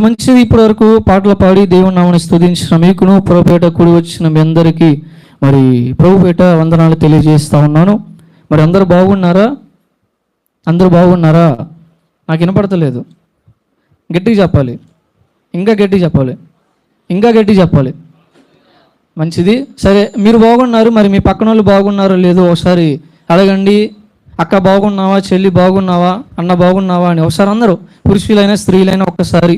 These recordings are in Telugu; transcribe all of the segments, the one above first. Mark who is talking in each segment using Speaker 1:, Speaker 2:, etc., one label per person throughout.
Speaker 1: మంచిది. ఇప్పటి వరకు పాటలు పాడి దేవుని నామని స్తుతించిన మీకును, ప్రభుపేట కూడి వచ్చిన మీ అందరికీ మరి ప్రభుపేట వందనాలు తెలియజేస్తా ఉన్నాను. మరి అందరూ బాగున్నారా? అందరూ బాగున్నారా? నాకు వినపడతలేదు. గట్టిగా చెప్పాలి, ఇంకా గట్టిగా చెప్పాలి, ఇంకా గట్టిగా చెప్పాలి. మంచిది. సరే, మీరు బాగున్నారు. మరి మీ పక్కన వాళ్ళు బాగున్నారో లేదో ఒకసారి అడగండి. అక్క బాగున్నావా, చెల్లి బాగున్నావా, అన్న బాగున్నావా అని ఒకసారి అందరూ, పురుషులైనా స్త్రీలైనా ఒక్కసారి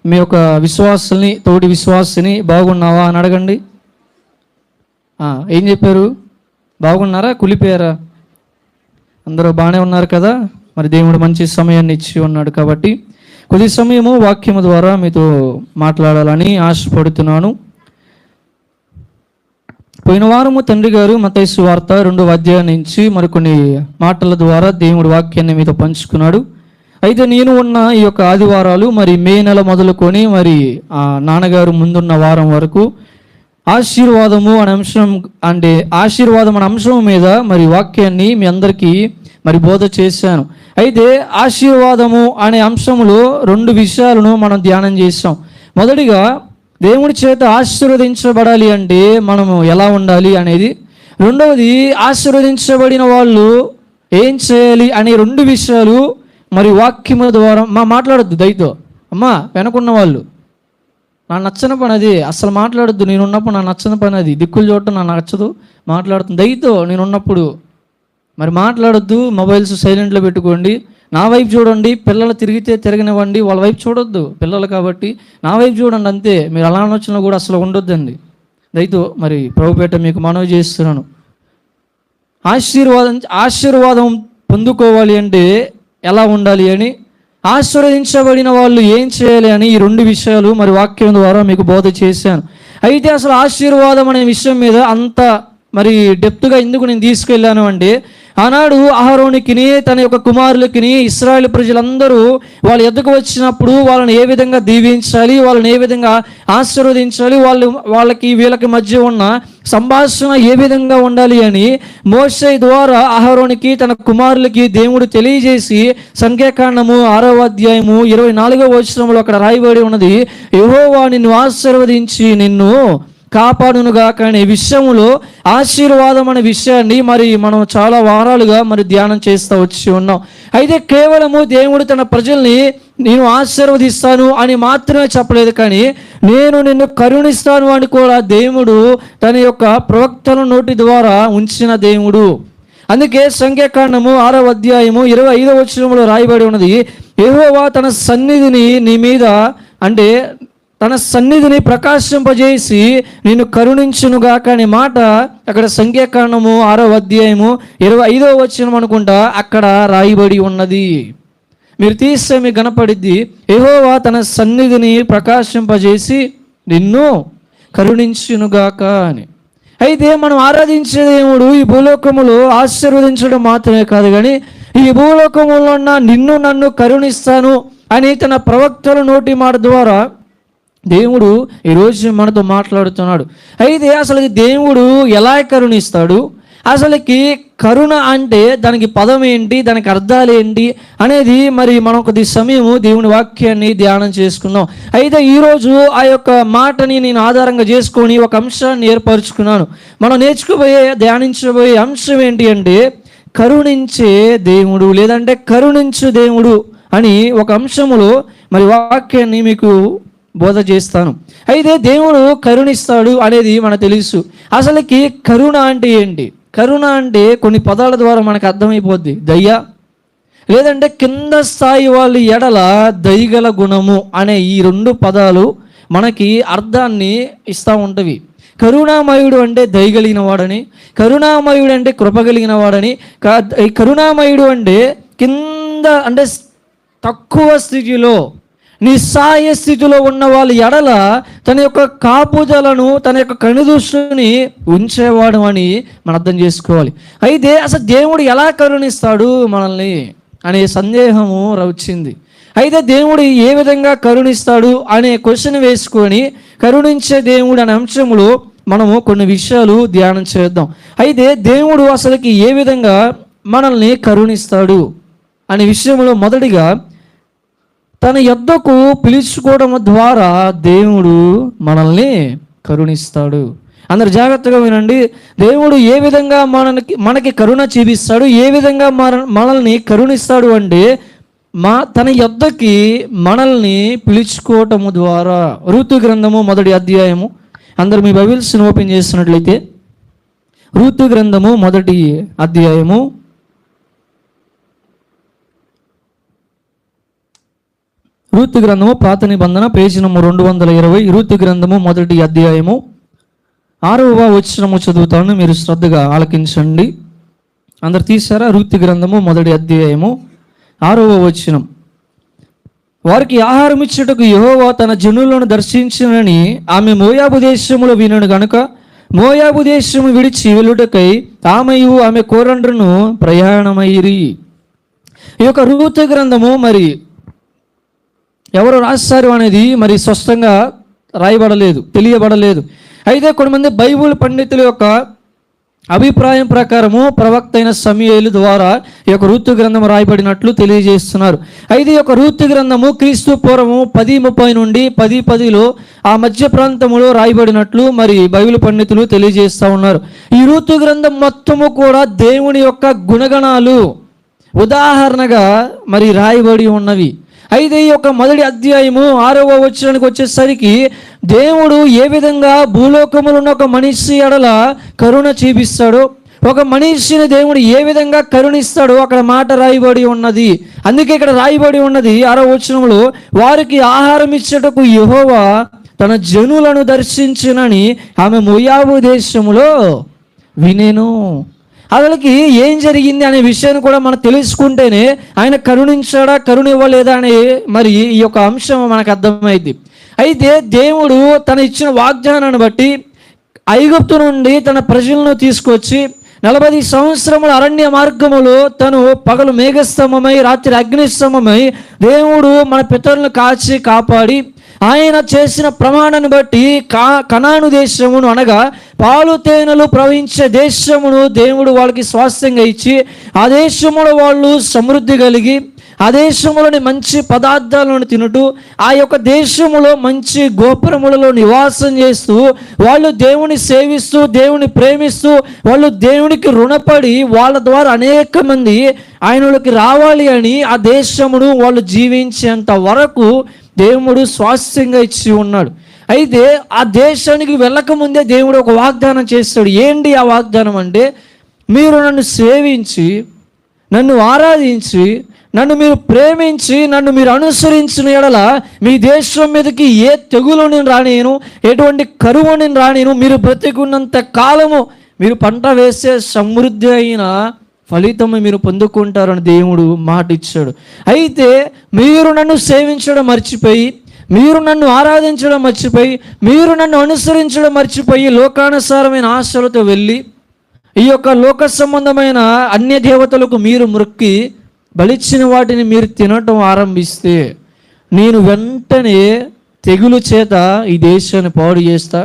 Speaker 1: మీ యొక్క విశ్వాసుల్ని, తోటి విశ్వాసిని బాగున్నావా అని అడగండి. ఏం చెప్పారు? బాగున్నారా, కులిపోయారా? అందరూ బాగానే ఉన్నారు కదా. మరి దేవుడు మంచి సమయాన్ని ఇచ్చి ఉన్నాడు కాబట్టి కొద్ది సమయము వాక్యము ద్వారా మీతో మాట్లాడాలని ఆశపడుతున్నాను. పోయిన వారము తండ్రి గారు మత్తయి సువార్త 2వ అధ్యాయం నుంచి మరికొన్ని మాటల ద్వారా దేవుడి వాక్యాన్ని మీతో పంచుకున్నాడు. అయితే నేను ఉన్న ఈ యొక్క ఆదివారాలు మరి మే నెల మొదలుకొని మరి నాన్నగారు ముందున్న వారం వరకు ఆశీర్వాదము అనే అంశం, అంటే ఆశీర్వాదం అనే అంశం మీద మరి వాక్యాన్ని మీ అందరికీ మరి బోధ చేశాను. అయితే ఆశీర్వాదము అనే అంశంలో 2 విషయాలను మనం ధ్యానం చేసాం. మొదటిగా దేవుడి చేత ఆశీర్వదించబడాలి అంటే మనము ఎలా ఉండాలి అనేది. రెండవది ఆశీర్వదించబడిన వాళ్ళు ఏం చేయాలి అనే 2 విషయాలు మరి వాక్యముల ద్వారా మాట్లాడొద్దు. దయతో అమ్మా వెనకున్న వాళ్ళు, నా నచ్చని పని అది, అసలు మాట్లాడొద్దు. నేనున్నప్పుడు నా నచ్చని పని అది, దిక్కులు చూడటం నాకు నచ్చదు, మాట్లాడుతుంది. దయతో నేనున్నప్పుడు మరి మాట్లాడొద్దు. మొబైల్స్ సైలెంట్లో పెట్టుకోండి. నా వైపు చూడండి. పిల్లలు తిరిగితే తిరగనివ్వండి, వాళ్ళ వైపు చూడొద్దు. పిల్లలు కాబట్టి నా వైపు చూడండి అంతే. మీరు అలా ఆలోచన కూడా అసలు ఉండొద్దండి. దయతో మరి ప్రభుపేట మీకు మనవి చేస్తున్నాను. ఆశీర్వాదం పొందుకోవాలి అంటే ఎలా ఉండాలి అని, ఆశీర్వదించబడిన వాళ్ళు ఏం చేయాలి అని ఈ 2 విషయాలు మరి వాక్యం ద్వారా మీకు బోధ చేశాను. అయితే అసలు ఆశీర్వాదం అనే విషయం మీద అంత మరి డెప్త్గా ఎందుకు నేను తీసుకెళ్ళాను అంటే, ఆనాడు అహరోనుకిని తన యొక్క కుమారులకిని ఇశ్రాయేలు ప్రజలందరూ వాళ్ళ ఎద్దుకు వచ్చినప్పుడు వాళ్ళని ఏ విధంగా దీవించాలి, వాళ్ళని ఏ విధంగా ఆశీర్వదించాలి, వాళ్ళకి వీళ్ళకి మధ్య ఉన్న సంభాషణ ఏ విధంగా ఉండాలి అని మోషే ద్వారా అహరోనుకి తన కుమారులకి దేవుడు తెలియజేసి సంఖ్యాకాండము 6వ అధ్యాయము 24వ వచనంలో అక్కడ రాయబడి ఉన్నది, యెహోవా నిన్ను ఆశీర్వదించి నిన్ను కాపాడునుగా. కానీ విషయంలో ఆశీర్వాదం అనే విషయాన్ని మరి మనం చాలా వారాలుగా మరి ధ్యానం చేస్తూ వచ్చి ఉన్నాం. అయితే కేవలము దేవుడు తన ప్రజల్ని నేను ఆశీర్వదిస్తాను అని మాత్రమే చెప్పలేదు, కానీ నేను నిన్ను కరుణిస్తాను అని కూడా దేవుడు తన యొక్క ప్రవక్తల నోటి ద్వారా ఉంచిన దేవుడు. అందుకే సంఖ్యాకాండము 6వ అధ్యాయము 25వ వచనంలో రాయబడి ఉన్నది, యెహోవా తన సన్నిధిని నీ మీద, అంటే తన సన్నిధిని ప్రకాశింపజేసి నేను కరుణించునుగాక అనే మాట అక్కడ సంఖ్యాకాండము 6వ అధ్యాయము 25వ వచనం అనుకుంటా అక్కడ రాయబడి ఉన్నది. మీరు తీస్తే మీకు కనపడిద్ది, యెహోవా తన సన్నిధిని ప్రకాశింపజేసి నిన్ను కరుణించునుగాక అని. అయితే మనం ఆరాధించే దేవుడు ఈ భూలోకములో ఆశీర్వదించడం మాత్రమే కాదు, కానీ ఈ భూలోకములో ఉన్న నిన్ను నన్ను కరుణిస్తాను అని తన ప్రవక్తల నోటి మాట ద్వారా దేవుడు ఈరోజు మనతో మాట్లాడుతున్నాడు. అయితే అసలు దేవుడు ఎలా కరుణిస్తాడు, అసలుకి కరుణ అంటే దానికి పదం ఏంటి, దానికి అర్థాలు ఏంటి అనేది మరి మనం కొద్ది సమయము దేవుని వాక్యాన్ని ధ్యానం చేసుకుందాం. అయితే ఈరోజు ఆ యొక్క మాటని నేను ఆధారంగా చేసుకొని ఒక అంశాన్ని ఏర్పరచుకున్నాను. మనం ధ్యానించబోయే అంశం ఏంటి అంటే కరుణించే దేవుడు, లేదంటే కరుణించు దేవుడు అని ఒక అంశములో మరి వాక్యాన్ని మీకు బోధ చేస్తాను. అయితే దేవుడు కరుణిస్తాడు అనేది మనకు తెలుసు. అసలుకి కరుణ అంటే ఏంటి? కరుణ అంటే కొన్ని పదాల ద్వారా మనకు అర్థమైపోద్ది. దయ, లేదంటే కింద స్థాయి వాళ్ళ ఎడల దయగల గుణము అనే ఈ 2 పదాలు మనకి అర్థాన్ని ఇస్తూ ఉంటవి. కరుణామయుడు అంటే దయగలిగిన వాడని, కరుణామయుడు అంటే కృపగలిగిన వాడని, కరుణామయుడు అంటే కింద, అంటే తక్కువ స్థితిలో నిస్సాయ స్థితిలో ఉన్న వాళ్ళ ఎడల తన యొక్క కాపుదలను, తన యొక్క కనుదృష్టిని ఉంచేవాడు అని మనం అర్థం చేసుకోవాలి. అయితే అసలు దేవుడు ఎలా కరుణిస్తాడు మనల్ని అనే సందేహము వచ్చింది. అయితే దేవుడు ఏ విధంగా కరుణిస్తాడు అనే క్వశ్చన్ వేసుకొని కరుణించే దేవుడు అనే అంశంలో మనము కొన్ని విషయాలు ధ్యానం చేద్దాం. అయితే దేవుడు అసలుకి ఏ విధంగా మనల్ని కరుణిస్తాడు అనే విషయంలో మొదటిగా తన యొద్దకు పిలుచుకోవడం ద్వారా దేవుడు మనల్ని కరుణిస్తాడు. అందరు జాగ్రత్తగా వినండి. దేవుడు ఏ విధంగా మనకి కరుణ చూపిస్తాడు, ఏ విధంగా మనల్ని కరుణిస్తాడు అంటే తన యొద్దకి మనల్ని పిలుచుకోవటము ద్వారా. రూతు గ్రంథము 1వ అధ్యాయము, అందరు మీ బైబిల్స్ని ఓపెన్ చేసినట్లయితే రూతు గ్రంథము 1వ అధ్యాయము రూతు గ్రంథము పాత నిబంధన పేజీ నంబర్ 220. రూతు గ్రంథము 1వ అధ్యాయము 6వ వచనము చదువుతాను, మీరు శ్రద్ధగా ఆలకించండి. అందరు తీసారా? రూతు గ్రంథము 1వ అధ్యాయము 6వ వచనం. వారికి ఆహారం ఇచ్చుటకు యెహోవా తన జనులను దర్శించునని ఆమె మోయాబు దేశములో వినను గనుక మోయాబు దేశము విడిచి వెళ్ళుటకై ఆమెయు ఆమె కోరండ్రును ప్రయాణమైరి. ఈ యొక్క రూతు గ్రంథము మరి ఎవరు రాశారు అనేది మరి స్పష్టంగా రాయబడలేదు, తెలియబడలేదు. అయితే కొంతమంది బైబిల్ పండితుల యొక్క అభిప్రాయం ప్రకారము ప్రవక్త అయిన సమూయేలు ద్వారా ఈ యొక్క రూతు గ్రంథం రాయబడినట్లు తెలియజేస్తున్నారు. అయితే ఈ యొక్క రూతు గ్రంథము క్రీస్తు పూర్వము 10:30 నుండి 10:10 ఆ మధ్య ప్రాంతంలో రాయబడినట్లు మరి బైబిల్ పండితులు తెలియజేస్తూ ఉన్నారు. ఈ రూతు గ్రంథం మొత్తము కూడా దేవుని యొక్క గుణగణాలు ఉదాహరణగా మరి రాయబడి ఉన్నవి. అయితే ఈ యొక్క 1వ అధ్యాయము 6వ వచనానికి వచ్చేసరికి దేవుడు ఏ విధంగా భూలోకములో ఉన్న ఒక మనిషి ఎడల కరుణ చూపిస్తాడో, ఒక మనిషిని దేవుడు ఏ విధంగా కరుణిస్తాడో అక్కడ మాట రాయబడి ఉన్నది. అందుకే ఇక్కడ రాయబడి ఉన్నది 6వ వచనంలో, వారికి ఆహారం ఇచ్చుటకు యెహోవా తన జనులను దర్శించునని ఆమె మోయాబు దేశములో వినెను. అసలుకి ఏం జరిగింది అనే విషయాన్ని కూడా మనం తెలుసుకుంటేనే ఆయన కరుణించాడా కరుణ ఇవ్వలేదా అనే మరి ఈ యొక్క అంశం మనకు అర్థమైంది. అయితే దేవుడు తన ఇచ్చిన వాగ్దానాన్ని బట్టి ఐగుప్తు నుండి తన ప్రజలను తీసుకొచ్చి 40 సంవత్సరముల అరణ్య మార్గములో తను పగలు మేఘస్తంభమై రాత్రి అగ్నిస్తంభమై దేవుడు మన పితరులను కాచి కాపాడి ఆయన చేసిన ప్రమాణాన్ని బట్టి కనాను దేశమును అనగా పాలు తేనెలు ప్రవహించే దేశమును దేవుడు వాళ్ళకి స్వాస్థ్యంగా ఇచ్చి ఆ దేశంలో వాళ్ళు సమృద్ధి కలిగి ఆ దేశంలోని మంచి పదార్థాలను తినుటూ ఆ యొక్క దేశములో మంచి గోపురములలో నివాసం చేస్తూ వాళ్ళు దేవుని సేవిస్తూ దేవుని ప్రేమిస్తూ వాళ్ళు దేవునికి రుణపడి వాళ్ళ ద్వారా అనేక మంది ఆయనలోకి రావాలి అని ఆ దేశమును వాళ్ళు జీవించేంత వరకు దేవుడు స్వాస్థ్యంగా ఇచ్చి ఉన్నాడు. అయితే ఆ దేశానికి వెళ్ళకముందే దేవుడు ఒక వాగ్దానం చేస్తాడు. ఏంటి ఆ వాగ్దానం అంటే, మీరు నన్ను సేవించి నన్ను ఆరాధించి నన్ను మీరు ప్రేమించి నన్ను మీరు అనుసరించిన యెడల మీ దేశం మీదకి ఏ తెగులు నేను రానేను, ఎటువంటి కరువు నేను రానేను, మీరు బ్రతికున్నంత కాలము మీరు పంట వేసే సమృద్ధి అయిన ఫలితము మీరు పొందుకుంటారని దేవుడు మాట ఇచ్చాడు. అయితే మీరు నన్ను సేవించడం మర్చిపోయి, మీరు నన్ను ఆరాధించడం మర్చిపోయి, మీరు నన్ను అనుసరించడం మర్చిపోయి లోకానుసారమైన ఆశలతో వెళ్ళి ఈ యొక్క లోక సంబంధమైన అన్య దేవతలకు మీరు మొక్కి బలిచ్చిన వాటిని మీరు తినటం ఆరంభిస్తే నేను వెంటనే తెగులు చేత ఈ దేశాన్ని పాడు చేస్తా,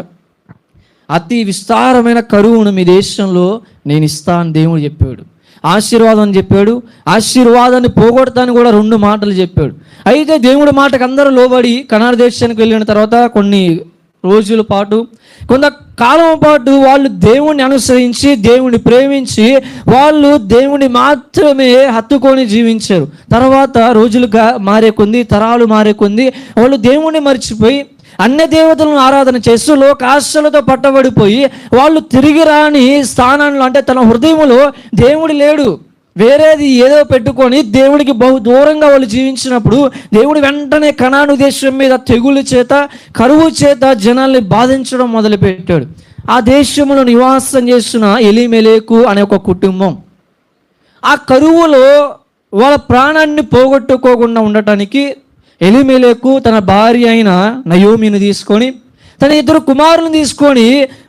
Speaker 1: అతి విస్తారమైన కరువును మీ దేశంలో నేను ఇస్తా అని దేవుడు చెప్పాడు. ఆశీర్వాదం అని చెప్పాడు, ఆశీర్వాదాన్ని పోగొడతాను కూడా 2 మాటలు చెప్పాడు. అయితే దేవుడి మాటకు అందరూ లోబడి కనాను దేశానికి వెళ్ళిన తర్వాత కొన్ని రోజుల పాటు కొంతకాలం పాటు వాళ్ళు దేవుణ్ణి అనుసరించి దేవుణ్ణి ప్రేమించి వాళ్ళు దేవుని మాత్రమే హత్తుకొని జీవించారు. తర్వాత రోజులుగా మారే కొంది, తరాలు మారే కొంది వాళ్ళు దేవుణ్ణి మర్చిపోయి అన్య దేవతలను ఆరాధన చేస్తూ లోక ఆశలతో పట్టబడిపోయి వాళ్ళు తిరిగి రాని స్థానంలో, అంటే తన హృదయంలో దేవుడు లేడు, వేరేది ఏదో పెట్టుకొని దేవుడికి బహు దూరంగా వాళ్ళు జీవించినప్పుడు దేవుడు వెంటనే కనాను దేశం మీద తెగులు చేత కరువు చేత జనాల్ని బాధించడం మొదలుపెట్టాడు. ఆ దేశంలో నివాసం చేస్తున్న ఎలీమెలెకు అనే ఒక కుటుంబం ఆ కరువులో వాళ్ళ ప్రాణాన్ని పోగొట్టుకోకుండా ఉండటానికి ఎలీమెలెకు తన భార్య అయిన నయోమిని తీసుకొని తన 2 కుమారులను తీసుకొని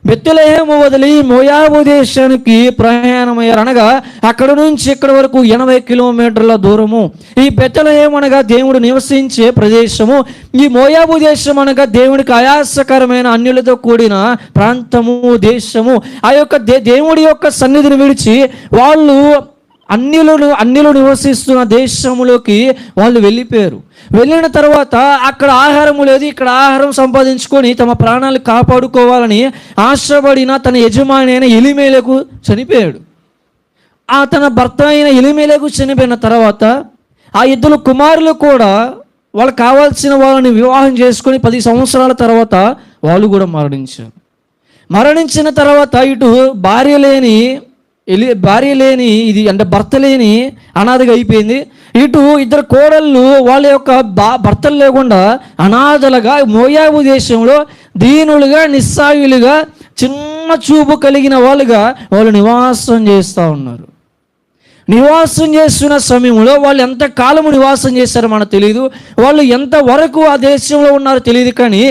Speaker 1: బెత్లెహేము వదిలి మోయాబు దేశానికి ప్రయాణమయ్యారు. అనగా అక్కడ నుంచి ఇక్కడ వరకు 80 కిలోమీటర్ల దూరము. ఈ బెత్లెహేము అనగా దేవుడు నివసించే ప్రదేశము, ఈ మోయాబు దేశం అనగా దేవుడికి ఆయాసకరమైన అన్యులతో కూడిన ప్రాంతము, దేశము. ఆ యొక్క దేవుడి యొక్క సన్నిధిని విడిచి వాళ్ళు అన్యులు నివసిస్తున్న దేశంలోకి వాళ్ళు వెళ్ళిపోయారు. వెళ్ళిన తర్వాత అక్కడ ఆహారం లేదు, ఇక్కడ ఆహారం సంపాదించుకొని తమ ప్రాణాలు కాపాడుకోవాలని ఆశపడిన తన యజమాని అయిన ఎలీమెలెకు చనిపోయాడు. తన భర్త అయిన ఎలీమెలెకు చనిపోయిన తర్వాత ఆ ఇద్దరు కుమారులు కూడా వాళ్ళకి కావాల్సిన వాళ్ళని వివాహం చేసుకొని 10 సంవత్సరాల తర్వాత వాళ్ళు కూడా మరణించిన తర్వాత ఇటు భార్య లేని ఇది అంటే భర్త లేని అనాథగా అయిపోయింది. ఇటు ఇద్దరు కోడళ్ళు వాళ్ళ యొక్క భర్తలు లేకుండా అనాథలుగా మోయాబు దేశంలో దీనులుగా నిస్సాయులుగా చిన్న చూపు కలిగిన వాళ్ళు నివాసం చేస్తూ ఉన్నారు. నివాసం చేస్తున్న సమయంలో వాళ్ళు ఎంత కాలము నివాసం చేశారో మనకు తెలియదు, వాళ్ళు ఎంతవరకు ఆ దేశంలో ఉన్నారో తెలియదు. కానీ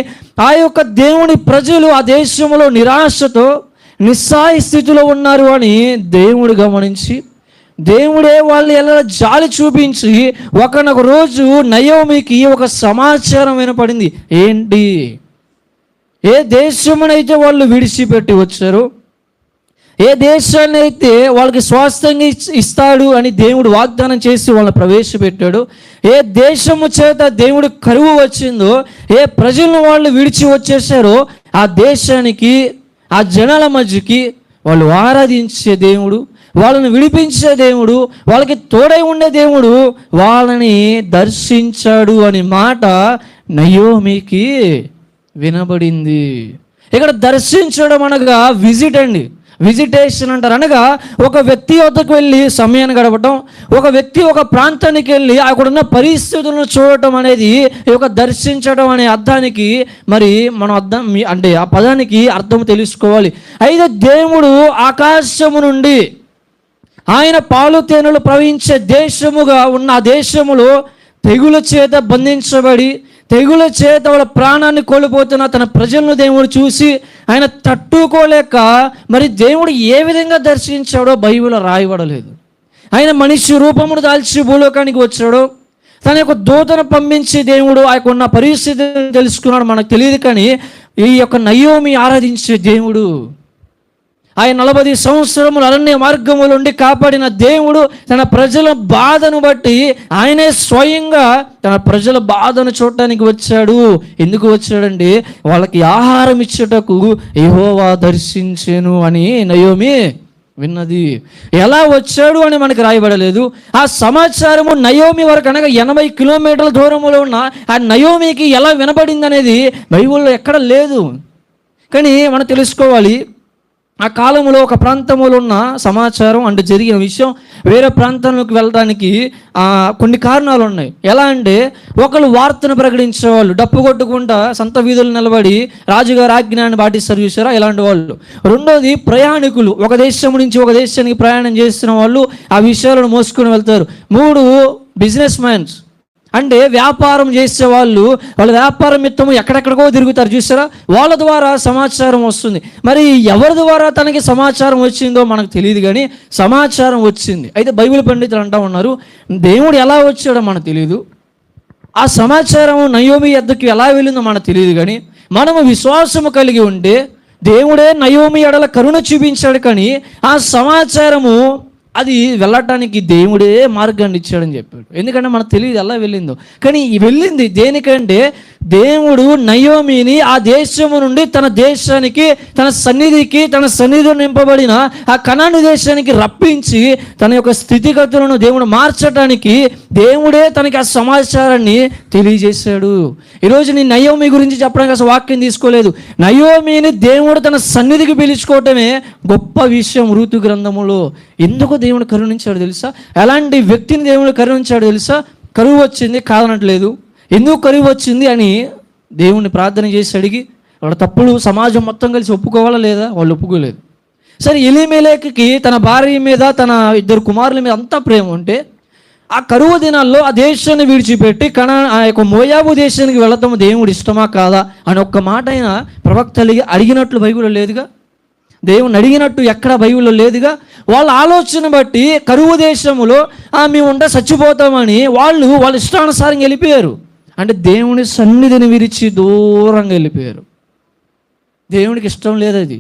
Speaker 1: ఆ యొక్క దేవుని ప్రజలు ఆ దేశంలో నిరాశతో నిస్సాయ స్థితిలో ఉన్నారు అని దేవుడు గమనించి దేవుడే వాళ్ళు ఎలా జాలి చూపించి ఒకనొక రోజు నయోమికి ఒక సమాచారం వినపడింది. ఏంటి? ఏ దేశమునైతే వాళ్ళు విడిచిపెట్టి వచ్చారో, ఏ దేశాన్ని అయితే వాళ్ళకి స్వాస్థ్యంగా ఇస్తాడు అని దేవుడు వాగ్దానం చేసి వాళ్ళని ప్రవేశపెట్టాడు, ఏ దేశము చేత దేవుడు కరువు వచ్చిందో, ఏ ప్రజలను వాళ్ళు విడిచి వచ్చేసారో ఆ దేశానికి, ఆ జనాల మధ్యకి వాళ్ళు ఆరాధించే దేవుడు, వాళ్ళని విడిపించే దేవుడు, వాళ్ళకి తోడై ఉండే దేవుడు వాళ్ళని దర్శించాడు అనే మాట నయోమికి వినబడింది. ఇక్కడ దర్శించడం అనగా విజిటేషన్ అంటారు. అనగా ఒక వ్యక్తి వద్దకు వెళ్ళి సమయాన్ని గడపటం, ఒక వ్యక్తి ఒక ప్రాంతానికి వెళ్ళి అక్కడున్న పరిస్థితులను చూడటం అనేది ఈ యొక్క దర్శించడం అనే అర్థానికి మరి మనం అంటే ఆ పదానికి అర్థం తెలుసుకోవాలి. అయితే దేవుడు ఆకాశము నుండి ఆయన పాలు తేనెలు ప్రవహించే దేశముగా ఉన్న ఆ దేశములో తెగుల చేత బంధించబడి తెగుల చేత వాళ్ళ ప్రాణాన్ని కోల్పోతున్న తన ప్రజలను దేవుడు చూసి ఆయన తట్టుకోలేక మరి దేవుడు ఏ విధంగా దర్శించాడో బైబిల్లో రాయబడలేదు. ఆయన మనిషి రూపమును దాల్చి భూలోకానికి వచ్చాడో, తన యొక్క దూతను పంపించి దేవుడు ఆ యొక్క ఉన్న పరిస్థితిని తెలుసుకున్నాడు మనకు తెలియదు. కానీ ఈ యొక్క నయోమి ఆరాధించే దేవుడు, ఆయన 40 సంవత్సరములు అరణ్య మార్గములు ఉండి కాపాడిన దేవుడు తన ప్రజల బాధను బట్టి ఆయనే స్వయంగా తన ప్రజల బాధను చూడటానికి వచ్చాడు. ఎందుకు వచ్చాడండి? వాళ్ళకి ఆహారం ఇచ్చేటకు యెహోవా దర్శించెను అని నయోమి విన్నది. ఎలా వచ్చాడు అని మనకు రాయబడలేదు. ఆ సమాచారము నయోమి వరకు అనగా 80 కిలోమీటర్ల దూరంలో ఉన్న ఆ నయోమికి ఎలా వినబడింది అనేది బైబిల్లో ఎక్కడ లేదు. కానీ మనం తెలుసుకోవాలి, ఆ కాలంలో ఒక ప్రాంతంలో ఉన్న సమాచారం అంటే జరిగిన విషయం వేరే ప్రాంతంలోకి వెళ్ళడానికి కొన్ని కారణాలు ఉన్నాయి. ఎలా అంటే ఒకళ్ళు వార్తను ప్రకటించేవాళ్ళు, డప్పు కొట్టుకుంటా సంత వీధులు నిలబడి రాజుగారి ఆజ్ఞాన్ని పాటిస్తారు చూసారా, ఇలాంటి వాళ్ళు. రెండోది ప్రయాణికులు, ఒక దేశం నుంచి ఒక దేశానికి ప్రయాణం చేస్తున్న వాళ్ళు ఆ విషయాలను మోసుకొని వెళ్తారు. 3 బిజినెస్ మ్యాన్స్ అంటే వ్యాపారం చేసే వాళ్ళు, వాళ్ళ వ్యాపారం మిత్తము ఎక్కడెక్కడికో తిరుగుతారు చూసారా, వాళ్ళ ద్వారా సమాచారం వస్తుంది. మరి ఎవరి ద్వారా తనకి సమాచారం వచ్చిందో మనకు తెలియదు, కానీ సమాచారం వచ్చింది. అయితే బైబిల్ పండితులు అంటూ ఉన్నారు, దేవుడు ఎలా వచ్చాడో మనకు తెలియదు, ఆ సమాచారం నయోమి యొద్దకు ఎలా వెళ్ళిందో మనకు తెలియదు. కానీ మనము విశ్వాసము కలిగి ఉంటే దేవుడే నయోమి ఎడల కరుణ చూపించాడు, కానీ ఆ సమాచారము అది వెళ్ళటానికి దేవుడే మార్గాన్ని ఇచ్చాడని చెప్పాడు. ఎందుకంటే మనకు తెలియదు ఎలా వెళ్ళిందో, కానీ వెళ్ళింది దేనికంటే దేవుడు నయోమిని ఆ దేశము నుండి తన దేశానికి, తన సన్నిధిలో నింపబడిన ఆ కనాను దేశానికి రప్పించి తన యొక్క స్థితిగతులను దేవుడు మార్చడానికి దేవుడే తనకి ఆ సమాచారాన్ని తెలియజేశాడు. ఈరోజు నేను నయోమి గురించి చెప్పడానికి అసలు వాక్యం తీసుకోలేదు. నయోమిని దేవుడు తన సన్నిధికి పిలుచుకోవటమే గొప్ప విషయం. ఋతు గ్రంథములో ఎందుకు దేవుడు కరుణించాడు తెలుసా? ఎలాంటి వ్యక్తిని దేవుడు కరుణించాడు తెలుసా? కరువు వచ్చింది కాదనట్లేదు, ఎందుకు కరువు వచ్చింది అని దేవుణ్ణి ప్రార్థన చేసి అడిగి వాళ్ళ తప్పులు సమాజం మొత్తం కలిసి ఒప్పుకోవాలా లేదా? వాళ్ళు ఒప్పుకోలేదు. సరే, ఎలీమెలెకుకి తన భార్య మీద తన 2 కుమారుల మీద అంతా ప్రేమ ఉంటే ఆ కరువు దినాల్లో ఆ దేశాన్ని విడిచిపెట్టి ఆ యొక్క మోయాబు దేశానికి వెళ్ళటం దేవుడు ఇష్టమా కాదా అని ఒక్క మాట అయినా ప్రవక్త అడిగినట్లు బైబిల్లో లేదుగా, దేవుని అడిగినట్టు ఎక్కడ బైబిల్లో లేదుగా. వాళ్ళ ఆలోచన బట్టి కరువు దేశంలో మేము ఉంటే చచ్చిపోతామని వాళ్ళ ఇష్టానుసారంగా వెళ్ళిపోయారు. అంటే దేవుని సన్నిధిని విరిచి దూరంగా వెళ్ళిపోయారు. దేవునికి ఇష్టం లేదు అది.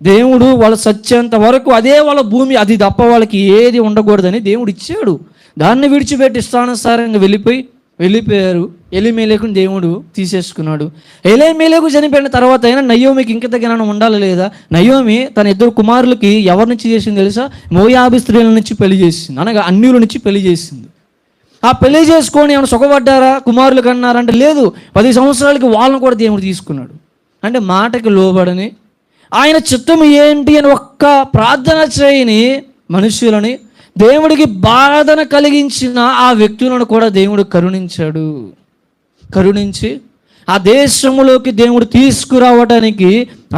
Speaker 1: దేవుడు వాళ్ళ సత్యంత వరకు అదే వాళ్ళ భూమి, అది తప్ప వాళ్ళకి ఏది ఉండకూడదని దేవుడు ఇచ్చాడు. దాన్ని విడిచిపెట్టి ఇష్టానుసారంగా వెళ్ళిపోయారు. ఎలీమెలెకుని దేవుడు తీసేసుకున్నాడు. ఎలీమెలెకు చనిపోయిన తర్వాత అయినా నయోమికి ఇంక జ్ఞానం ఉండాలి లేదా? నయోమి తన ఇద్దరు కుమారులకి ఎవరి నుంచి చేసింది తెలుసా? మోయాబు స్త్రీల నుంచి పెళ్లి చేసింది, అనగా అన్యుల నుంచి పెళ్లి చేసింది. ఆ పెళ్లి చేసుకొని ఏమైనా సుఖపడ్డారా? కుమారులు కన్నారంటే లేదు. 10 సంవత్సరాలకి వాళ్ళని కూడా దేవుడు తీసుకున్నాడు. అంటే మాటకి లోబడని, ఆయన చిత్తం ఏంటి అని ఒక్క ప్రార్థన చేయని మనుషులని, దేవుడికి బాధన కలిగించిన ఆ వ్యక్తులను కూడా దేవుడు కరుణించి ఆ దేశంలోకి దేవుడు తీసుకురావడానికి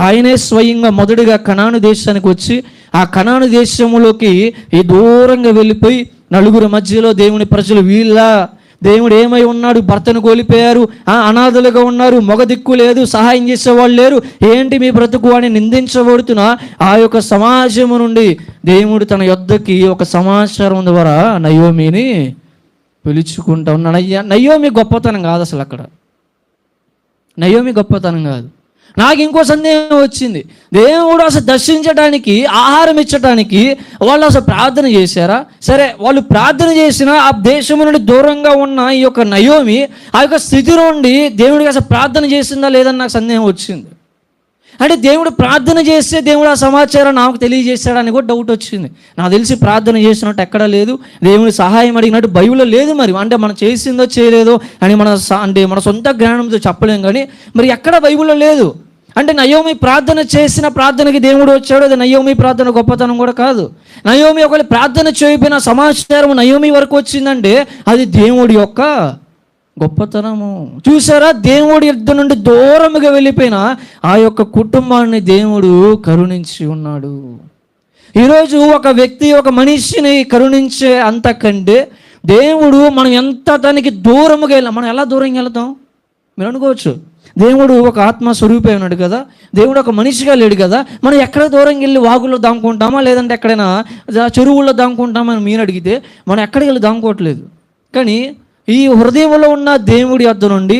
Speaker 1: ఆయనే స్వయంగా మొదటిగా కనాను దేశానికి వచ్చి, ఆ కనాను దేశంలోకి ఈ దూరంగా వెళ్ళిపోయి నలుగురు మధ్యలో దేవుని ప్రజలు దేవుడు ఏమై ఉన్నాడు? భర్తను కోల్పోయారు, అనాథలుగా ఉన్నారు, మగ దిక్కు లేదు, సహాయం చేసేవాళ్ళు లేరు, ఏంటి మీ బ్రతుకు అని నిందించబడుతున్న ఆ యొక్క సమాజము నుండి దేవుడు తన యొద్దకి ఒక సమాచారం ద్వారా నయోమిని పిలుచుకుంటా ఉన్నాడు. నయోమి గొప్పతనం కాదు అసలు, అక్కడ నయోమి గొప్పతనం కాదు. నాకు ఇంకో సందేహం వచ్చింది. దేవుడు అసలు దర్శించడానికి, ఆహారం ఇచ్చడానికి వాళ్ళు అసలు ప్రార్థన చేశారా? సరే, వాళ్ళు ప్రార్థన చేసిన ఆ దేశం నుండి దూరంగా ఉన్న ఈ యొక్క నయోమి ఆ యొక్క స్థితి నుండి దేవుడికి అసలు ప్రార్థన చేసిందా లేదని నాకు సందేహం వచ్చింది. అంటే దేవుడు ప్రార్థన చేస్తే దేవుడు ఆ సమాచారం నాకు తెలియజేశాడని కూడా డౌట్ వచ్చింది. నాకు తెలిసి ప్రార్థన చేసినట్టు ఎక్కడా లేదు, దేవుని సహాయం అడిగినట్టు బైబిల్లో లేదు. మరి అంటే మనం చేసిందో చేయలేదో అని మన సొంత జ్ఞానంతో చెప్పలేం, కానీ మరి ఎక్కడ బైబిల్లో లేదు. అంటే నయోమి ప్రార్థన చేసిన ప్రార్థనకి దేవుడు వచ్చాడు. అది నయోమి ప్రార్థన గొప్పతనం కూడా కాదు. నయోమి ఒకవేళ ప్రార్థన చేయకపోయిన సమాచారం నయోమి వరకు వచ్చిందంటే అది దేవుడి యొక్క గొప్పతనము. చూసారా, దేవుడి యుద్ధం నుండి దూరముగా వెళ్ళిపోయిన ఆ యొక్క కుటుంబాన్ని దేవుడు కరుణించి ఉన్నాడు. ఈరోజు ఒక వ్యక్తి, ఒక మనిషిని కరుణించే అంతకంటే దేవుడు మనం ఎంత దానికి దూరముగా వెళ్ళాం. మనం ఎలా దూరంగా వెళ్తాం మీరు అనుకోవచ్చు. దేవుడు ఒక ఆత్మస్వరూపే ఉన్నాడు కదా, దేవుడు ఒక మనిషిగా లేడు కదా. మనం ఎక్కడ దూరంగా వెళ్ళి వాగుల్లో దాముకుంటామా, లేదంటే ఎక్కడైనా చెరువుల్లో దాముకుంటామా అని మీరు అడిగితే మనం ఎక్కడికి వెళ్ళి దాముకోవట్లేదు. కానీ ఈ హృదయంలో ఉన్న దేవుడి యొద్ద నుండి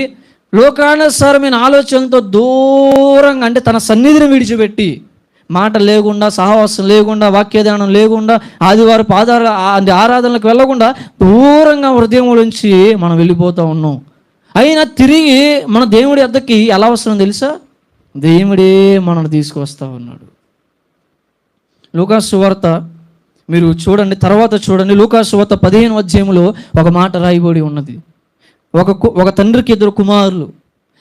Speaker 1: లోకానుసారమైన ఆలోచనలతో దూరంగా, అంటే తన సన్నిధిని విడిచిపెట్టి, మాట లేకుండా, సహవాసం లేకుండా, వాక్యధ్యానం లేకుండా, ఆదివారం ఆరాధనలకు వెళ్ళకుండా దూరంగా హృదయం నుంచి మనం వెళ్ళిపోతూ ఉన్నాం. అయినా తిరిగి మన దేవుడి యొద్దకి ఎలా వస్తున్నాం తెలుసా? దేవుడే మనల్ని తీసుకొస్తా ఉన్నాడు. లూకాసు సువార్త మీరు చూడండి, తర్వాత చూడండి. లూకాసు సువార్త 15వ అధ్యాయంలో ఒక మాట రాయబడి ఉన్నది. ఒక తండ్రికి 2 కుమారులు.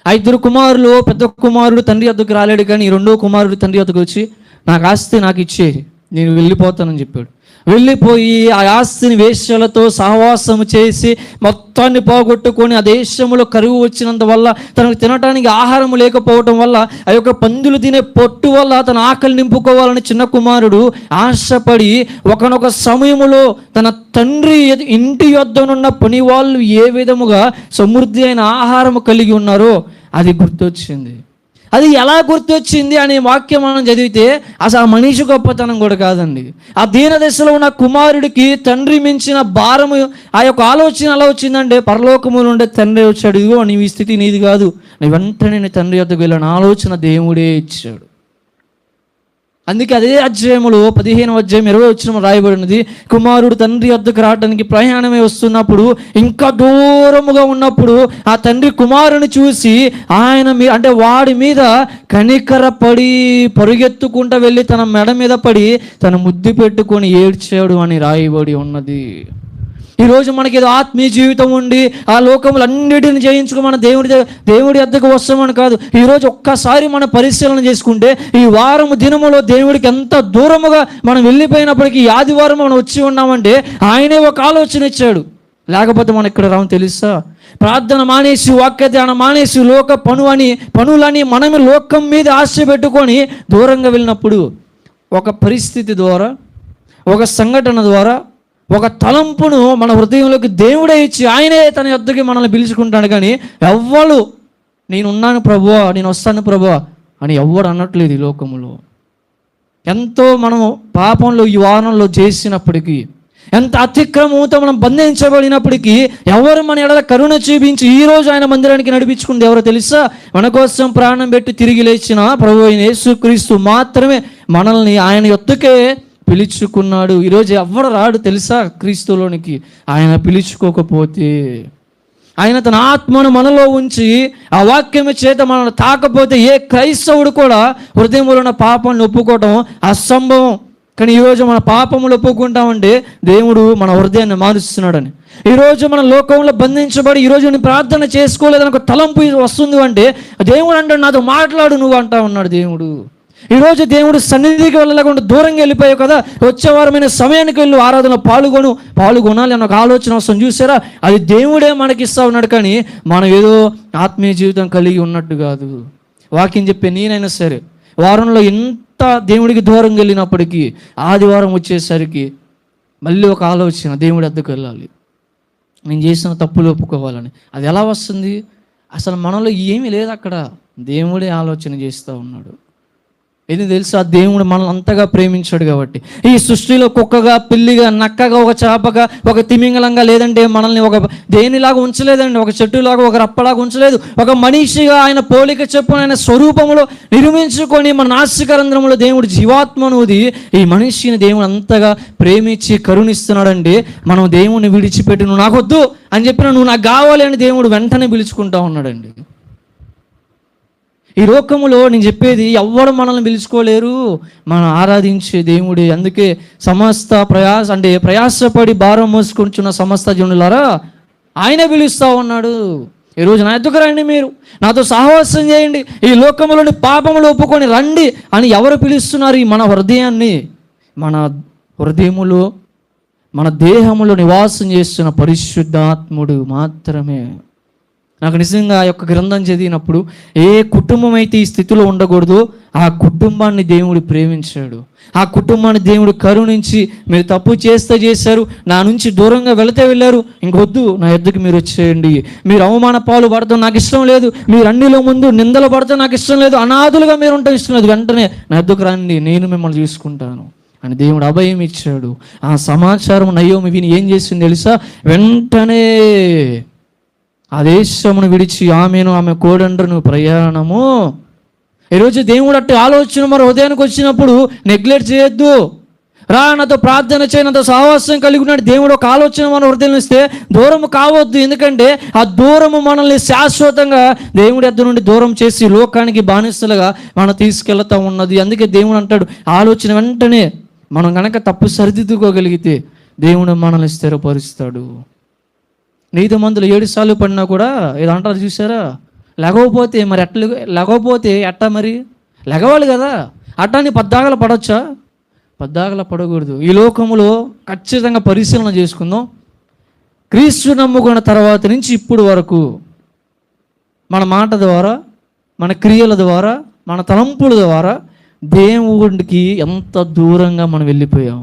Speaker 1: ఆ 2 కుమారులు, పెద్ద కుమారుడు తండ్రి వద్దకు రాలేడు, కానీ 2వ కుమారుడు తండ్రి వద్దకు వచ్చి నాకు ఆస్తి నాకు ఇచ్చేయి, నేను వెళ్ళిపోతానని చెప్పాడు. వెళ్ళిపోయి ఆ ఆస్తిని వేశ్యలతో సహవాసము చేసి మొత్తాన్ని పోగొట్టుకొని ఆ దేశంలో కరువు వచ్చినంత వల్ల, తనకు తినటానికి ఆహారం లేకపోవటం వల్ల, ఆ యొక్క పందులు తినే పొట్టు వల్ల తన ఆకలి నింపుకోవాలని చిన్న కుమారుడు ఆశపడి ఒకనొక సమయములో తన తండ్రి ఇంటి యొద్దనున్న పని వాళ్ళు ఏ విధముగా సమృద్ధి అయిన ఆహారము కలిగి ఉన్నారో అది గుర్తొచ్చింది. అది ఎలా గుర్తొచ్చింది అనే వాక్యం మనం చదివితే అసలు ఆ మనిషి గొప్పతనం కూడా కాదండి. ఆ దీన దశలో ఉన్న కుమారుడికి తండ్రి మించిన భారము, ఆ యొక్క ఆలోచన ఎలా వచ్చిందంటే, పరలోకము నుండి తండ్రి వచ్చాడు, ఇదిగో నీ స్థితి నీది కాదు, నీ వెంటనే నీ తండ్రి వద్దకు వెళ్ళిన ఆలోచన దేవుడే ఇచ్చాడు. అందుకే అదే అధ్యాయంలో 15వ అధ్యాయం 20వ వచనం రాయబడినది, కుమారుడు తండ్రి వద్దకు రావడానికి ప్రయాణమే వస్తున్నప్పుడు, ఇంకా దూరముగా ఉన్నప్పుడు ఆ తండ్రి కుమారుని చూసి అంటే వాడి మీద కనికరపడి పరుగెత్తుకుంటూ వెళ్ళి తన మెడ మీద పడి తన ముద్దు పెట్టుకొని ఏడ్చాడు అని రాయబడి ఉన్నది. ఈరోజు మనకి ఏదో ఆత్మీయ జీవితం ఉండి ఆ లోకములన్నిటిని జయించుకు మన దేవుడి వద్దకు వస్తామని కాదు. ఈరోజు ఒక్కసారి మనం పరిశీలన చేసుకుంటే ఈ వారము దినములో దేవుడికి ఎంత దూరముగా మనం వెళ్ళిపోయినప్పటికీ ఆదివారం మనం వచ్చి ఉన్నామంటే ఆయనే ఒక ఆలోచన ఇచ్చాడు. లేకపోతే మనం ఇక్కడ రాము తెలుసా? ప్రార్థన మానేసి, వాక్యధ్యానం మానేసి, లోక పనులని మనమే లోకం మీద ఆశ పెట్టుకొని దూరంగా వెళ్ళినప్పుడు ఒక పరిస్థితి ద్వారా, ఒక సంఘటన ద్వారా, ఒక తలంపును మన హృదయంలోకి దేవుడే ఇచ్చి ఆయనే తన యొద్దకి మనల్ని పిలుచుకుంటాడు. కానీ ఎవ్వరు నేనున్నాను ప్రభువా, నేను వస్తాను ప్రభువా అని ఎవ్వడు అన్నట్లేదు ఈ లోకంలో. ఎంతో మనం పాపంలో ఈ వారంలో చేసినప్పటికీ, ఎంత అతిక్రమంతో మనం బంధించబడినప్పటికీ ఎవరు మన ఎడల కరుణ చూపించి ఈరోజు ఆయన మందిరానికి నడిపించుకుంది ఎవరో తెలుసా? మన కోసం ప్రాణం పెట్టి తిరిగి లేచిన ప్రభువు అయిన యేసుక్రీస్తు మాత్రమే మనల్ని ఆయన యొద్దకే పిలుచుకున్నాడు. ఈరోజు ఎవరు రాడు తెలుసా క్రీస్తులోనికి ఆయన పిలుచుకోకపోతే. ఆయన తన ఆత్మను మనలో ఉంచి ఆ వాక్యము చేత మనల్ని తాకపోతే ఏ క్రైస్తవుడు కూడా హృదయంలో ఉన్న పాపాన్ని ఒప్పుకోవడం అసంభవం. కానీ ఈరోజు మన పాపములు ఒప్పుకుంటామంటే దేవుడు మన హృదయాన్ని మారుస్తున్నాడని. ఈరోజు మన లోకంలో బంధించబడి ఈరోజు నేను ప్రార్థన చేసుకోలేదని ఒక తలంపు వస్తుంది అంటే దేవుడు అంటాడు నాతో మాట్లాడు నువ్వు అంటా ఉన్నాడు దేవుడు. ఈరోజు దేవుడు సన్నిధికి వెళ్ళకుండా దూరంగా వెళ్ళిపోయావు కదా, వచ్చే వారమైన సమయానికి వెళ్ళు ఆరాధన పాల్గొనాలి అన్న ఒక ఆలోచన వస్తుంది చూసారా? అది దేవుడే మనకి ఇస్తా ఉన్నాడు. కానీ మనం ఏదో ఆత్మీయ జీవితం కలిగి ఉన్నట్టు కాదు. వాక్యం చెప్పే నేనైనా సరే వారంలో ఎంత దేవుడికి దూరంగా వెళ్ళినప్పటికీ ఆదివారం వచ్చేసరికి మళ్ళీ ఒక ఆలోచన, దేవుడి వద్దకు వెళ్ళాలి, నేను చేసిన తప్పులు ఒప్పుకోవాలని. అది ఎలా వస్తుంది? అసలు మనలో ఏమీ లేదు, అక్కడ దేవుడే ఆలోచన చేస్తూ ఉన్నాడు. ఎందుకు తెలుసా? దేవుడు మనల్ని అంతగా ప్రేమించాడు కాబట్టి. ఈ సృష్టిలో కుక్కగా, పిల్లిగా, నక్కగా, ఒక చేపగా, ఒక తిమింగలంగా, లేదంటే మనల్ని ఒక దేనిలాగా ఉంచలేదండి, ఒక చెట్టులాగా, ఒక రప్పలాగా ఉంచలేదు. ఒక మనిషిగా ఆయన పోలిక చెప్పున ఆయన స్వరూపంలో నిర్మించుకొని మన నాసికారంధ్రంలో దేవుడు జీవాత్మనుది ఈ మనిషిని దేవుడు అంతగా ప్రేమించి కరుణిస్తున్నాడండి. మనం దేవుడిని విడిచిపెట్టి నువ్వు నాకొద్దు అని చెప్పిన నువ్వు నాకు కావాలి అని దేవుడు వెంటనే పిలుచుకుంటా ఉన్నాడండి. ఈ లోకములో నేను చెప్పేది ఎవ్వరు మనల్ని పిలుచుకోలేరు, మనం ఆరాధించే దేవుడే. అందుకే సమస్త ప్రయాసపడి భారం మోసుకుంటున్న సమస్త జనులారా ఆయనే పిలుస్తూ ఉన్నాడు. ఈరోజు నా ఎదుగు రండి, మీరు నాతో సహవాసం చేయండి, ఈ లోకములోని పాపములు ఒప్పుకొని రండి అని ఎవరు పిలుస్తున్నారు? మన హృదయాన్ని, మన హృదయములో, మన దేహములో నివాసం చేస్తున్న పరిశుద్ధాత్ముడు మాత్రమే. నాకు నిజంగా ఆ యొక్క గ్రంథం చదివినప్పుడు ఏ కుటుంబం అయితే ఈ స్థితిలో ఉండకూడదో ఆ కుటుంబాన్ని దేవుడు ప్రేమించాడు. ఆ కుటుంబాన్ని దేవుడు కరుణించి మీరు తప్పు చేశారు, నా నుంచి దూరంగా వెళ్ళారు, ఇంకొద్దు నా ఎద్దుకు మీరు వచ్చేయండి, మీరు అవమాన పాలు పడతాం నాకు ఇష్టం లేదు, మీరు అన్నిలో ముందు నిందలు పడతాం నాకు ఇష్టం లేదు, అనాథులుగా మీరు ఉంటాం ఇష్టం లేదు, వెంటనే నా ఎద్దుకు రండి, నేను మిమ్మల్ని చూసుకుంటాను అని దేవుడు అభయం ఇచ్చాడు. ఆ సమాచారం నయోమి విని ఏం చేసింది తెలుసా? వెంటనే ఆ దేశమును విడిచి ఆమె కోడండ్రును ప్రయాణము. ఈరోజు దేవుడు అట్టి ఆలోచన మరి హృదయానికి వచ్చినప్పుడు నెగ్లెక్ట్ చేయొద్దు. రా నాతో ప్రార్థన చేయి, నాతో సహవాసం కలిగి ఉన్నాడు దేవుడు ఒక ఆలోచన మన హృదయం ఇస్తే దూరము కావద్దు. ఎందుకంటే ఆ దూరము మనల్ని శాశ్వతంగా దేవుడి యొద్ద నుండి దూరం చేసి లోకానికి బానిసలుగా మనం తీసుకెళ్తా ఉన్నది. అందుకే దేవుడు అంటాడు ఆలోచన వెంటనే మనం కనుక తప్పు సరిదిద్దుకోగలిగితే దేవుడు మనల్ని స్థిరపరుస్తాడు. నీతిమంతులు 7 సార్లు పడినా కూడా ఏదో అంటారు చూసారా, లెగవపోతే మరి లెగవపోతే మరి లెగవాలి కదా, అట్టాన్ని పద్దాగల పడవచ్చా? పద్దాగల పడకూడదు. ఈ లోకంలో ఖచ్చితంగా పరిశీలన చేసుకుందాం. క్రీస్తు నమ్ముకున్న తర్వాత నుంచి ఇప్పుడు వరకు మన మాట ద్వారా, మన క్రియల ద్వారా, మన తలంపుల ద్వారా దేవుడికి ఎంత దూరంగా మనం వెళ్ళిపోయాం.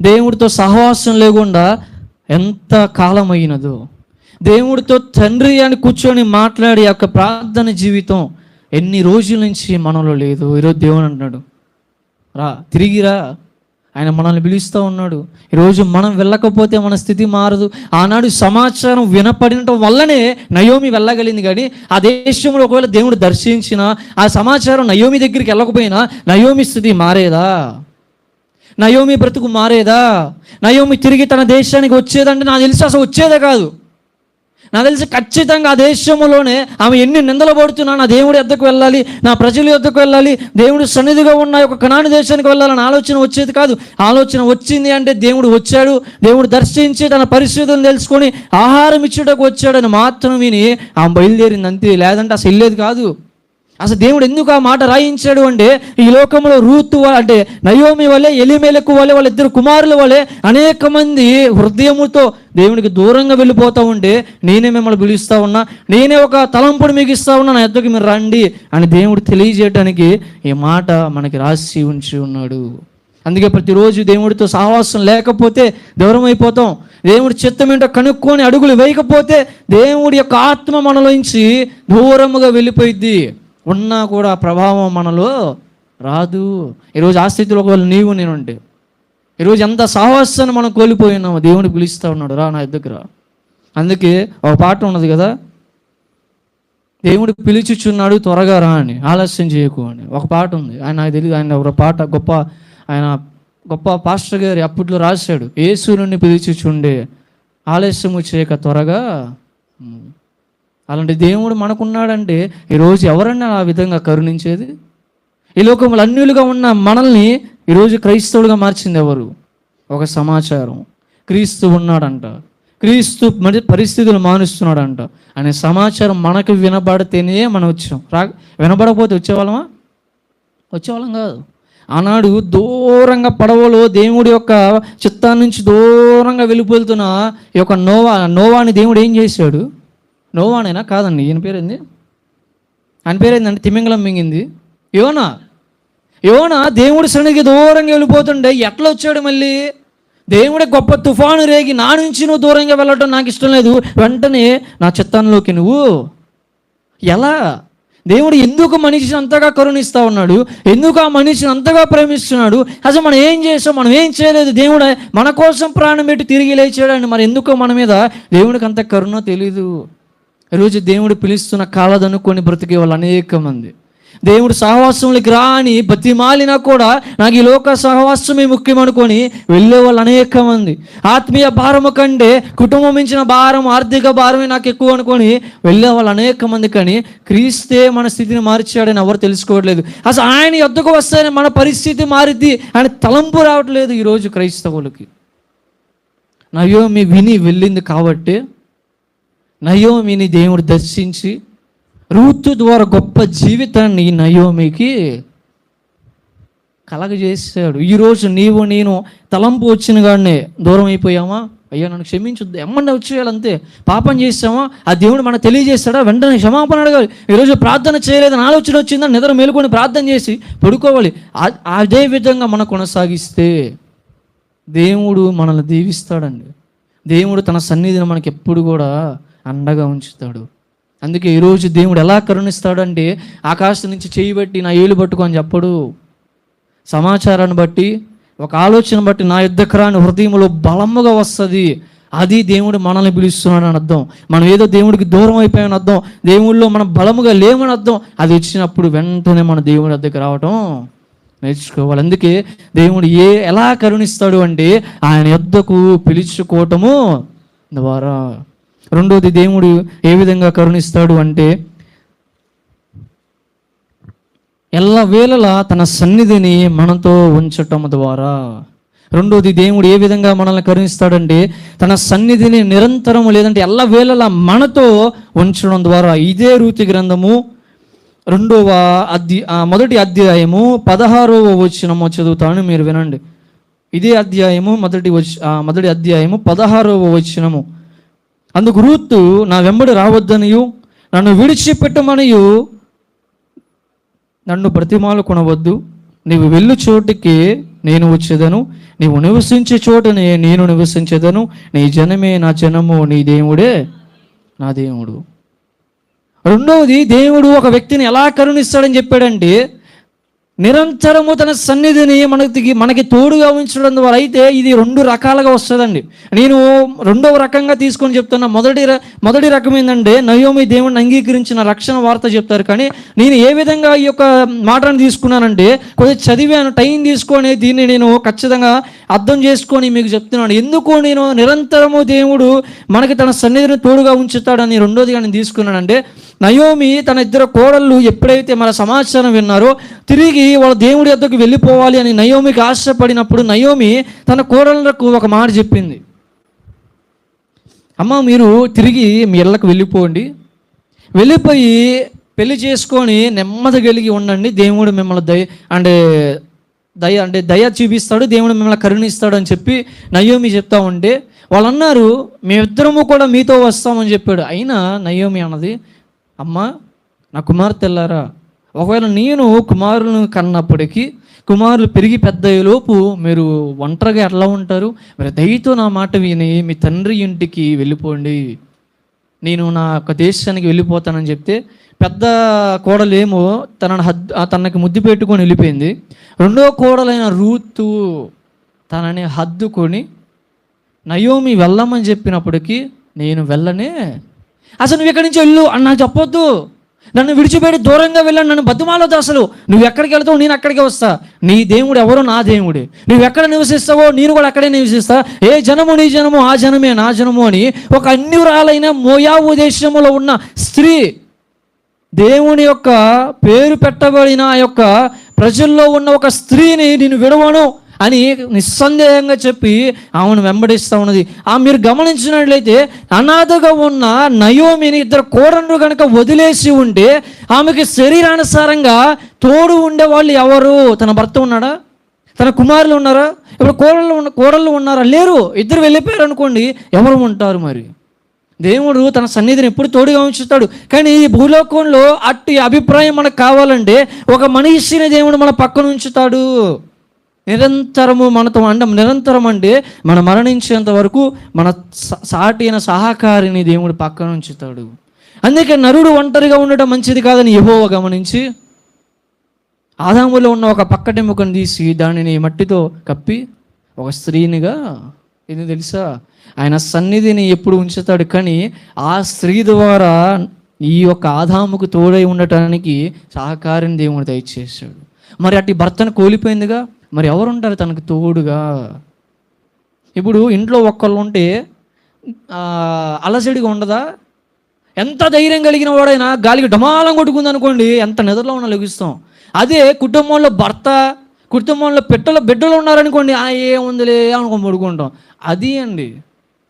Speaker 1: దేవుడితో సహవాసం లేకుండా ఎంత కాలం అయినదో, దేవుడితో తండ్రి అని కూర్చొని మాట్లాడే యొక్క ప్రార్థన జీవితం ఎన్ని రోజుల నుంచి మనలో లేదు. ఈరోజు దేవుడు అంటున్నాడు రా, తిరిగిరా, ఆయన మనల్ని పిలుస్తూ ఉన్నాడు. ఈరోజు మనం వెళ్ళకపోతే మన స్థితి మారదు. ఆనాడు సమాచారం వినపడటం వల్లనే నయోమి వెళ్ళగలిగింది. కానీ ఆ దేశంలో ఒకవేళ దేవుడు దర్శించిన ఆ సమాచారం నయోమి దగ్గరికి వెళ్ళకపోయినా నయోమి స్థితి మారేదా? నయోమి బ్రతుకు మారేదా? నయోమి తిరిగి తన దేశానికి వచ్చేదంటే నాకు తెలిసి అసలు వచ్చేదే కాదు. నాకు తెలిసి ఖచ్చితంగా ఆ దేశంలోనే ఆమె ఎన్ని నిందలు పడుతున్నా నా దేవుడి యొద్దకు వెళ్ళాలి, నా ప్రజల యొద్దకు వెళ్ళాలి, దేవుడు సన్నిధిగా ఉన్న ఒక కనాను దేశానికి వెళ్ళాలని ఆలోచన వచ్చేది కాదు. ఆలోచన వచ్చింది అంటే దేవుడు వచ్చాడు, దేవుడు దర్శించి తన పరిస్థితులను తెలుసుకొని ఆహారం ఇచ్చేటకు వచ్చాడని మాత్రం విని ఆమె బయలుదేరింది అంతే. లేదంటే అసలు వెళ్ళేది కాదు. అసలు దేవుడు ఎందుకు ఆ మాట రాయించాడు అంటే ఈ లోకంలో రూతు అంటే నయోమి వలె, ఎలిమెలకు వలె, వాళ్ళిద్దరు కుమారుల వలె అనేక మంది హృదయముతో దేవునికి దూరంగా వెళ్ళిపోతూ ఉంటే నేనే మిమ్మల్ని పిలుస్తూ ఉన్నా, నేనే ఒక తలంపుడు మీకు ఇస్తా ఉన్నా, నా యొద్దకు మీరు రండి అని దేవుడు తెలియజేయటానికి ఈ మాట మనకి రాసి ఉంచి ఉన్నాడు. అందుకే ప్రతిరోజు దేవుడితో సహవాసం లేకపోతే దూరం అయిపోతాం. దేవుడి చిత్తం ఏంటో కనుక్కొని అడుగులు వేయకపోతే దేవుడి యొక్క ఆత్మ మనలోంచి దూరముగా వెళ్ళిపోయిద్ది. ఉన్నా కూడా ప్రభావం మనలో రాదు. ఈరోజు ఆ స్థితిలో ఒకవేళ నీవు నేనుంటే ఈరోజు ఎంత సాహసాన్ని మనం కోల్పోయినాము. దేవుడు పిలుస్తూ ఉన్నాడు, రా నా దగ్గర. అందుకే ఒక పాట ఉన్నది కదా, దేవుడు పిలుచుచున్నాడు త్వరగా రా అని, ఆలస్యం చేయకు అని ఒక పాట ఉంది. ఆయన నాకు తెలియదు, ఆయన ఒక పాట గొప్ప పాస్టర్ గారు అప్పట్లో రాశాడు, యేసు నుండి పిలుచుచుండే ఆలస్యము చేయక త్వరగా. అలాంటి దేవుడు మనకున్నాడంటే ఈరోజు ఎవరన్నా ఆ విధంగా కరుణించేది? ఈ లోకంలో అన్యులుగా ఉన్న మనల్ని ఈరోజు క్రైస్తవులుగా మార్చింది ఎవరు? ఒక సమాచారం, క్రీస్తు ఉన్నాడంట, క్రీస్తు మరి పరిస్థితులు మారుస్తున్నాడంట అనే సమాచారం మనకు వినబడితేనే మనం వచ్చాం. వినబడకపోతే వచ్చేవాళ్ళం కాదు. ఆనాడు దూరంగా పడవలో దేవుడి యొక్క చిత్తాన్ని నుంచి దూరంగా వెళ్ళిపోతున్న ఈ యొక్క నోవాని దేవుడు ఏం చేశాడు? నోవానైనా కాదండి, ఈయన పేరేంది? ఆయన పేరేందండి? తిమింగలం మింగింది యోనా దేవుడి సన్నిధికి దూరంగా వెళ్ళిపోతుండే ఎట్లా వచ్చాడు మళ్ళీ? దేవుడే గొప్ప తుఫాను రేగి నా నుంచి నువ్వు దూరంగా వెళ్ళటం నాకు ఇష్టం లేదు, వెంటనే నా చిత్తంలోకి నువ్వు ఎలా? దేవుడు ఎందుకు మనిషిని అంతగా కరుణిస్తూ ఉన్నాడు? ఎందుకు ఆ మనిషిని అంతగా ప్రేమిస్తున్నాడు? అసలు మనం ఏం చేసాం? మనం ఏం చేయలేదు. దేవుడు మన కోసం ప్రాణం పెట్టి తిరిగి లేచాడండి. మరి ఎందుకో మన మీద దేవుడికి అంత కరుణ తెలీదు. ఈరోజు దేవుడు పిలుస్తున్న కాలదనుకొని బ్రతికే వాళ్ళు అనేక మంది. దేవుడు సహవాసంలోకి రా అని బతిమాలినా కూడా నాకు ఈ లోక సహవాసమే ముఖ్యం అనుకొని వెళ్ళే వాళ్ళు అనేక మంది. ఆత్మీయ భారము కంటే కుటుంబం మించిన భారం, ఆర్థిక భారమే నాకు ఎక్కువ అనుకొని వెళ్ళే వాళ్ళు అనేక మంది. కానీ క్రీస్తే మన స్థితిని మార్చాడని ఎవరు తెలుసుకోవట్లేదు. అసలు ఆయన యొద్దకు వస్తేనే మన పరిస్థితి మారిద్ది అని తలంపు రావట్లేదు ఈరోజు క్రైస్తవులకి. నయోమి విని వెళ్ళింది కాబట్టి నయోమిని దేవుడు దర్శించి రూతు ద్వారా గొప్ప జీవితాన్ని నయోమికి కలగజేశాడు. ఈరోజు నీవు నేను తలంపు వచ్చిన గానే దూరం అయిపోయామా? అయ్యా నన్ను క్షమించొద్దు, ఎమ్మంటే వచ్చేయాలంతే. పాపం చేసామా? ఆ దేవుడు మనకు తెలియజేస్తాడా? వెంటనే క్షమాపణ అడగాలి. ఈరోజు ప్రార్థన చేయలేదని ఆలోచన వచ్చిందని నిద్ర మేలుకొని ప్రార్థన చేసి పడుకోవాలి. అదే విధంగా మనం కొనసాగిస్తే దేవుడు మనల్ని దీవిస్తాడండి. దేవుడు తన సన్నిధిని మనకి ఎప్పుడు కూడా అండగా ఉంచుతాడు. అందుకే ఈరోజు దేవుడు ఎలా కరుణిస్తాడంటే ఆకాశం నుంచి చేయి బట్టి నా ఏలు పట్టుకో అని చెప్పడు. సమాచారాన్ని బట్టి, ఒక ఆలోచన బట్టి నా యుద్ధకు రాని హృదయంలో బలముగా వస్తుంది. అది దేవుడు మనల్ని పిలుస్తున్నాడు అని అర్థం. మనం ఏదో దేవుడికి దూరం అయిపోయామని అర్థం, దేవుళ్ళలో మనం బలముగా లేమని అర్థం. అది వచ్చినప్పుడు వెంటనే మన దేవుడి వద్దకు రావటం నేర్చుకోవాలి. అందుకే దేవుడు ఎలా కరుణిస్తాడు అంటే ఆయన యొద్దకు పిలుచుకోవటము ద్వారా. రెండోది దేవుడు ఏ విధంగా కరుణిస్తాడు అంటే ఎల్లవేళలా తన సన్నిధిని మనతో ఉంచటం ద్వారా. రెండోది దేవుడు ఏ విధంగా మనల్ని కరుణిస్తాడంటే తన సన్నిధిని నిరంతరము లేదంటే ఎల్లవేళలా మనతో ఉంచడం ద్వారా. ఇదే రూతు గ్రంథము మొదటి అధ్యాయము 16వ వచనము చదువుతాను, మీరు వినండి. ఇదే అధ్యాయము మొదటి అధ్యాయము 16వ వచనము. అందుకు రూతు నా వెంబడి రావద్దనియు నన్ను విడిచిపెట్టమనియు నన్ను బ్రతిమాలు కొనవద్దు, నీవు వెళ్ళు చోటికి నేను వచ్చేదను, నీవు నివసించే చోటనే నేను నివసించేదను, నీ జనమే నా జనము, నీ దేవుడే నా దేవుడు. రెండవది దేవుడు ఒక వ్యక్తిని ఎలా కరుణిస్తాడని చెప్పాడంటే నిరంతరము తన సన్నిధిని మనకి తోడుగా ఉంచడం ద్వారా. అయితే ఇది రెండు రకాలుగా వస్తుందండి. నేను రెండవ రకంగా తీసుకొని చెప్తున్నా. మొదటి రకం ఏంటంటే నయోమి దేవుడిని అంగీకరించిన రక్షణ వార్త చెప్తారు. కానీ నేను ఏ విధంగా ఈ యొక్క మాటను తీసుకున్నానంటే కొద్దిగా చదివాను, టైం తీసుకొని దీన్ని నేను ఖచ్చితంగా అర్థం చేసుకొని మీకు చెప్తున్నాను. ఎందుకు నేను నిరంతరము దేవుడు మనకి తన సన్నిధిని తోడుగా ఉంచుతాడని రెండోదిగా నేను తీసుకున్నానంటే నయోమి తన ఇద్దరు కోడళ్ళు ఎప్పుడైతే మన సమాచారం విన్నారో తిరిగి వాళ్ళ దేవుడి వద్దకు వెళ్ళిపోవాలి అని నయోమికి ఆశపడినప్పుడు నయోమి తన కోడళ్ళకు ఒక మాట చెప్పింది. అమ్మ, మీరు తిరిగి మీ ఇళ్ళకు వెళ్ళిపోండి, వెళ్ళిపోయి పెళ్లి చేసుకొని నెమ్మది కలిగి ఉండండి, దేవుడు మిమ్మల్ని దయ చూపిస్తాడు, దేవుడు మిమ్మల్ని కరుణిస్తాడు అని చెప్పి నయోమి చెప్తా ఉంటే వాళ్ళు అన్నారు మేమిద్దరము కూడా మీతో వస్తామని చెప్పాడు. అయినా నయోమి అన్నది, అమ్మ నా కుమార్తెల్లారా, ఒకవేళ నేను కుమారులను కన్నప్పటికీ కుమారులు పెరిగి పెద్దయ్యేలోపు మీరు ఒంటరిగా ఎట్లా ఉంటారు? మరి దయతో నా మాట విని మీ తండ్రి ఇంటికి వెళ్ళిపోండి, నేను నా యొక్క దేశానికి వెళ్ళిపోతానని చెప్తే పెద్ద కోడలేమో తనకి ముద్దు పెట్టుకొని వెళ్ళిపోయింది. రెండో కోడలైన రూతు తనని హద్దుకొని నయోమి వెళ్ళమని చెప్పినప్పటికీ నేను వెళ్ళనే, అసలు నువ్వు ఎక్కడి నుంచి వెళ్ళు అని నాకు చెప్పొద్దు, నన్ను విడిచిపెట్టి దూరంగా వెళ్ళాను, నన్ను బతుమాలొద్దు, అసలు నువ్వు ఎక్కడికి వెళ్తావు నేను అక్కడికే వస్తా, నీ దేవుడు ఎవరో నా దేవుడే, నువ్వు ఎక్కడ నివసిస్తావో నేను కూడా అక్కడే నివసిస్తా, ఏ జనము నీ జనము ఆ జనమే నా జనము అని ఒక అన్యురాలైన మోయాబు దేశములో ఉన్న స్త్రీ, దేవుని యొక్క పేరు పెట్టబడిన ఆ యొక్క ప్రజల్లో ఉన్న ఒక స్త్రీని నేను విడవను అని నిస్సందేహంగా చెప్పి ఆమెను వెంబడిస్తూ ఉన్నది. మీరు గమనించినట్లయితే అనాథగా ఉన్న నయోమిని ఇద్దరు కోడళ్ళు కనుక వదిలేసి ఉంటే ఆమెకి శరీరానుసారంగా తోడు ఉండే వాళ్ళు ఎవరు? తన భర్త ఉన్నాడా? తన కుమారులు ఉన్నారా? ఇప్పుడు కోడళ్ళు ఉన్నారా? లేరు. ఇద్దరు వెళ్ళిపోయారు అనుకోండి, ఎవరు ఉంటారు? మరి దేవుడు తన సన్నిధిని ఎప్పుడు తోడుగా ఉంచుతాడు. కానీ ఈ భూలోకంలో అట్టి అభిప్రాయం మనకు కావాలంటే ఒక మనిషిని దేవుడు మన పక్కన ఉంచుతాడు. నిరంతరము మనతో నిరంతరం అంటే మనం మరణించేంత వరకు మన సాటి అయిన సహకారిని దేవుడు పక్కన ఉంచుతాడు. అందుకే నరుడు ఒంటరిగా ఉండటం మంచిది కాదని యెహోవా గమనించి ఆదాములో ఉన్న ఒక పక్కటెముకను తీసి దానిని మట్టితో కప్పి ఒక స్త్రీనిగా, ఇది తెలుసా, ఆయన సన్నిధిని ఎప్పుడు ఉంచుతాడు. కానీ ఆ స్త్రీ ద్వారా ఈ యొక్క ఆదాముకు తోడై ఉండటానికి సహకారిని దేవుడు దయచేశాడు. మరి అట్టి భర్తను కోల్పోయిందిగా, మరి ఎవరు ఉంటారు తనకు తోడుగా? ఇప్పుడు ఇంట్లో ఒక్కళ్ళు ఉంటే అలసడిగా ఉండదా? ఎంత ధైర్యం కలిగిన వాడైనా గాలికి డమాలం కొట్టుకుంది అనుకోండి, ఎంత నిద్రలో ఉన్నా లెగుస్తాం. అదే కుటుంబంలో భర్త, కుటుంబంలో బిడ్డలు ఉన్నారనుకోండి, ఏముందిలే అనుకో పడుకుంటాం. అది అండి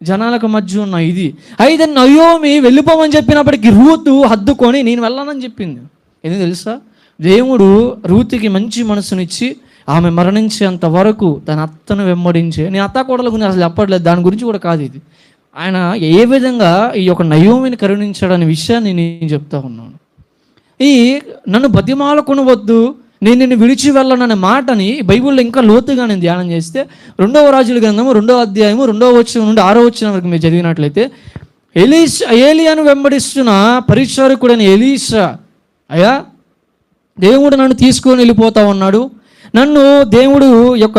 Speaker 1: జనాలకు మధ్య ఉన్న ఇది. అయితే నయోమి వెళ్ళిపోమని చెప్పినప్పటికీ రూతు హద్దుకొని నేను వెళ్ళానని చెప్పింది. ఎందుకు తెలుసా? దేవుడు రూతుకి మంచి మనసునిచ్చి ఆమె మరణించేంత వరకు తన అత్తను వెంబడించే, నేను అత్త కోడల గురించి అసలు చెప్పట్లేదు, దాని గురించి కూడా కాదు ఇది. ఆయన ఏ విధంగా ఈ యొక్క నయోమిని కరుణించాడనే విషయాన్ని నేను చెప్తా ఉన్నాను. నన్ను బతిమాలకొనవద్దు, నేను నిన్ను విడిచి వెళ్ళననే మాటని బైబిల్లో ఇంకా లోతుగా నేను ధ్యానం చేస్తే 2వ రాజుల గ్రంథము 2వ అధ్యాయము 2వ వచనం నుండి 6వ వచనం వరకు మీరు చదివినట్లయితే ఏలియాను వెంబడిస్తున్న పరిచారకుడైన ఎలీషా, అయ్యా దేవుడు నన్ను తీసుకొని వెళ్ళిపోతా ఉన్నాడు, నన్ను దేవుడు యొక్క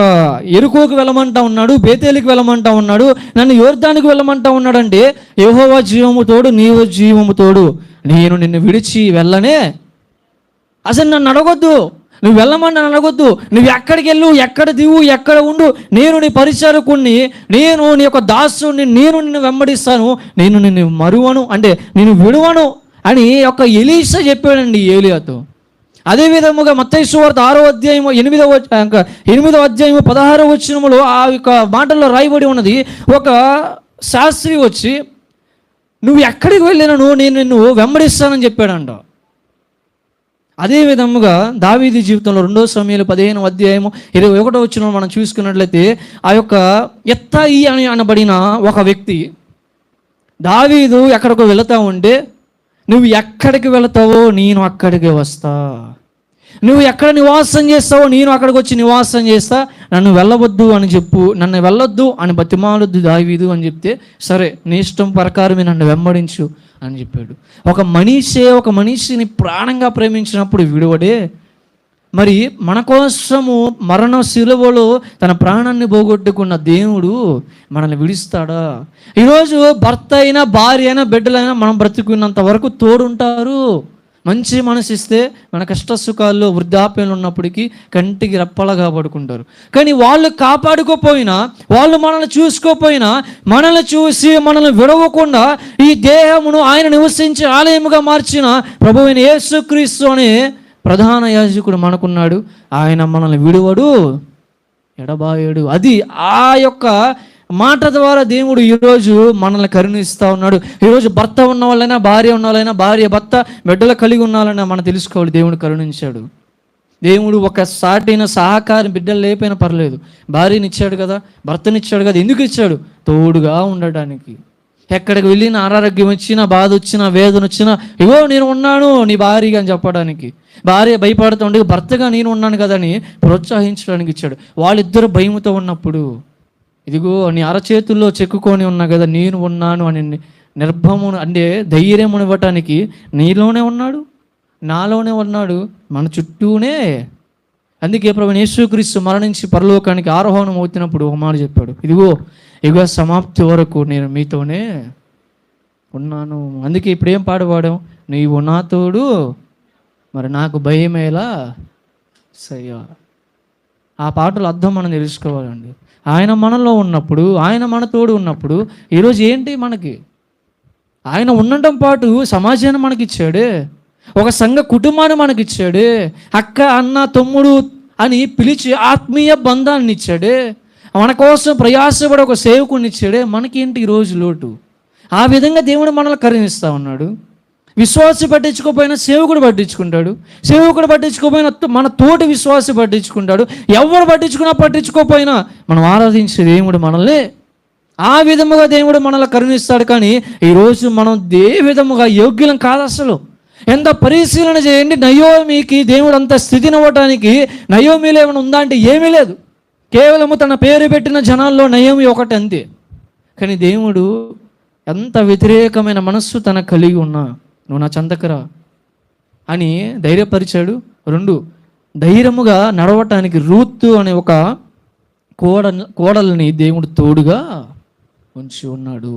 Speaker 1: ఎరుకోకు వెళ్ళమంటా ఉన్నాడు, బేతేలికి వెళ్ళమంటా ఉన్నాడు, నన్ను యోర్దానికి వెళ్ళమంటా ఉన్నాడు అంటే, యెహోవా జీవము తోడు నీవు జీవము తోడు, నేను నిన్ను విడిచి వెళ్ళనే, అసలు నన్ను అడగొద్దు, నువ్వు వెళ్ళమని నన్ను అడగొద్దు, నువ్వు ఎక్కడికి వెళ్ళు, ఎక్కడ దివు, ఎక్కడ ఉండు, నేను నీ పరిచారకుణ్ణి, నేను నీ యొక్క దాసుని, నేను నిన్ను వెంబడిస్తాను, నేను నిన్ను మరువను అంటే నేను విడువను అని ఒక ఎలీషా చెప్పాడండి ఏలియాతో. అదే విధముగా మత్తయి సువార్త 6వ అధ్యాయము 8వ అధ్యాయము 16వ వచనములో ఆ యొక్క మాటల్లో రాయబడి ఉన్నది, ఒక శాస్త్రి వచ్చి నువ్వు ఎక్కడికి వెళ్ళినను నేను నిన్ను వెంబడిస్తానని చెప్పాడంట. అదే విధముగా దావీదు జీవితంలో 2వ సమూయేలు 15వ అధ్యాయము 21వ వచనం మనం చూసుకున్నట్లయితే ఆ యొక్క యెత్తాయి అని అనబడిన ఒక వ్యక్తి దావీదు ఎక్కడికో వెళుతూ ఉంటే, నువ్వు ఎక్కడికి వెళతావో నేను అక్కడికి వస్తా, నువ్వు ఎక్కడ నివాసం చేస్తావో నేను అక్కడికి వచ్చి నివాసం చేస్తా, నన్ను వెళ్ళవద్దు అని చెప్పు, నన్ను వెళ్ళొద్దు అని బతిమాలొద్దు దావీదు అని చెప్తే, సరే నీ ఇష్టం ప్రకారమే నన్ను వెంబడించు అని చెప్పాడు. ఒక మనిషిని ప్రాణంగా ప్రేమించినప్పుడు విడువడే, మరి మన కోసము మరణ శిలువలో తన ప్రాణాన్ని పోగొట్టుకున్న దేవుడు మనల్ని విడిస్తాడా? ఈరోజు భర్త అయినా భార్య అయినా బిడ్డలైనా మనం బ్రతుకున్నంత వరకు తోడుంటారు. మంచి మనసు ఇస్తే మన కష్ట సుఖాల్లో వృద్ధాప్యంలో ఉన్నప్పటికీ కంటికి రెప్పలాగా పడుకుంటారు. కానీ వాళ్ళు కాపాడుకోపోయినా, వాళ్ళు మనల్ని చూసుకోపోయినా, మనల్ని చూసి మనల్ని విడవకుండా ఈ దేహమును ఆయన నివసించే ఆలయముగా మార్చిన ప్రభువైన యేసుక్రీస్తు అనే ప్రధాన యాజకుడు మనకున్నాడు. ఆయన మనల్ని విడువడు, ఎడబాయడు. అది ఆ యొక్క మాట ద్వారా దేవుడు ఈరోజు మనల్ని కరుణిస్తూ ఉన్నాడు. ఈరోజు భర్త ఉన్న వాళ్ళైనా, భార్య ఉన్న వాళ్ళైనా, భార్య భర్త బిడ్డలు కలిగి ఉన్న వాళ్ళైనా మనం తెలుసుకోవాలి, దేవుడు కరుణించాడు. దేవుడు ఒక సాటైన సహకారి, బిడ్డలు లేకపోయినా పర్లేదు, భార్యనిచ్చాడు కదా, భర్తనిచ్చాడు కదా. ఎందుకు ఇచ్చాడు? తోడుగా ఉండడానికి. ఎక్కడికి వెళ్ళిన అనారోగ్యం వచ్చినా, బాధ వచ్చినా, వేదన వచ్చినా, ఇగో నేను ఉన్నాను నీ భార్యగా అని చెప్పడానికి. భార్య భయపడుతుండే భర్తగా నేను ఉన్నాను కదా అని ప్రోత్సహించడానికి ఇచ్చాడు. వాళ్ళిద్దరు భయముతో ఉన్నప్పుడు, ఇదిగో నీ అరచేతుల్లో చెక్కుకొని ఉన్నా కదా, నేను ఉన్నాను అని నిర్భము అంటే ధైర్యం ఇవ్వటానికి నీలోనే ఉన్నాడు, నాలోనే ఉన్నాడు, మన చుట్టూనే అందుకే ప్రభువైన యేసుక్రీస్తు మరణించి పరలోకానికి ఆరోహణం అవుతున్నప్పుడు ఒక మాట చెప్పాడు, ఇదిగో యుగ సమాప్తి వరకు నేను మీతోనే ఉన్నాను. అందుకే ఇప్పుడు ఏం పాడవాడాం, నీవు నా తోడు మరి నాకు భయమేలా సయ్యా. ఆ పాటల అర్థం మనం తెలుసుకోవాలండి. ఆయన మనలో ఉన్నప్పుడు, ఆయన మన తోడు ఉన్నప్పుడు ఈరోజు ఏంటి మనకి, ఆయన ఉండటం పాటు సమాజాన్ని మనకిచ్చాడు, ఒక సంఘ కుటుంబాన్ని మనకిచ్చాడు, అక్క అన్న తమ్ముడు అని పిలిచి ఆత్మీయ బంధాన్ని ఇచ్చాడు, మన కోసం ప్రయాసపడి ఒక సేవకుని ఇచ్చాడే. మనకేంటి ఈరోజు లోటు? ఆ విధంగా దేవుడు మనల్ని కరుణిస్తూ ఉన్నాడు. విశ్వాసి పట్టించుకోపోయినా సేవకుడు పట్టించుకుంటాడు, సేవకుడు పట్టించుకోపోయినా మన తోటి విశ్వాసి పట్టించుకుంటాడు. ఎవరు పట్టించుకోపోయినా మనం ఆరాధించే దేవుడు మనల్ని ఆ విధముగా దేవుడు మనల్ని కరుణిస్తాడు. కానీ ఈరోజు మనం ఏ విధముగా యోగ్యులం కాదు. అసలు ఎంత పరిశీలన చేయండి, నయోమికి దేవుడు అంత స్థితిని ఇవ్వటానికి నయోమిలో ఏమైనా ఉందా అంటే ఏమీ లేదు. కేవలము తన పేరు పెట్టిన జనాల్లో నయోమి ఒకటి అంతే. కానీ దేవుడు ఎంత వ్యతిరేకమైన మనస్సు తనకు కలిగి ఉన్నా నువ్వు నా చెంతకరా అని ధైర్యపరిచాడు. 2, ధైర్యముగా నడవటానికి రూతు అనే ఒక కోడల్ని దేవుడు తోడుగా ఉంచి ఉన్నాడు.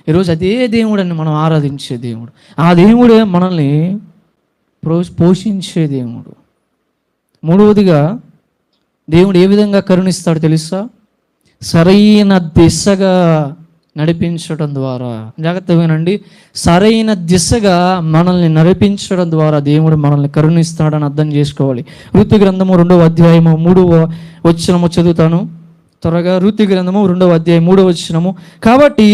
Speaker 1: ఈరోజు అదే దేవుడని మనం ఆరాధించే దేవుడు, ఆ దేవుడే మనల్ని పోషించే దేవుడు. 3వదిగా దేవుడు ఏ విధంగా కరుణిస్తాడు తెలుసా? సరైన దిశగా నడిపించడం ద్వారా. జాగ్రత్తగా వినండి, సరైన దిశగా మనల్ని నడిపించడం ద్వారా దేవుడు మనల్ని కరుణిస్తాడని అర్థం చేసుకోవాలి. ఋతు గ్రంథము 2వ అధ్యాయము 3వ వచనము చదువుతాను త్వరగా. ఋతు గ్రంథము 2వ అధ్యాయం 3వ వచనము. కాబట్టి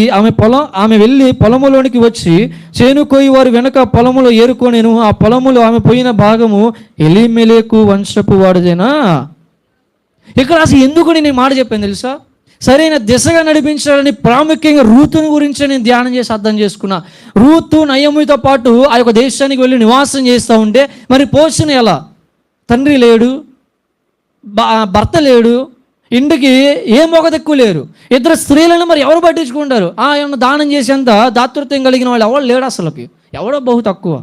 Speaker 1: ఆమె వెళ్ళి పొలములోనికి వచ్చి చేను కోయి వారు వెనక పొలములో ఏరుకొనేను. ఆ పొలములో ఆమె పోయిన భాగము ఎలీమెలెకు వంశపు వాడిదేనా. ఇక్కడ అసలు ఎందుకు నేను ఈ మాట చెప్పాను తెలుసా? సరైన దిశగా నడిపించాలని ప్రాముఖ్యంగా రూతుని గురించి నేను ధ్యానం చేసి అర్థం చేసుకున్నా. రూతు నయోమితో పాటు ఆ యొక్క దేశానికి వెళ్ళి నివాసం చేస్తూ ఉంటే మరి పోషణ ఎలా? తండ్రి లేడు, భర్త లేడు, ఇంటికి ఏ మొగ తక్కువ లేరు, 2 స్త్రీలను మరి ఎవరు పట్టించుకుంటారు? ఏమన్నా దానం చేసేంత దాతృత్వం కలిగిన వాళ్ళు ఎవరు లేడు అసలుకి, ఎవడో బహు తక్కువ.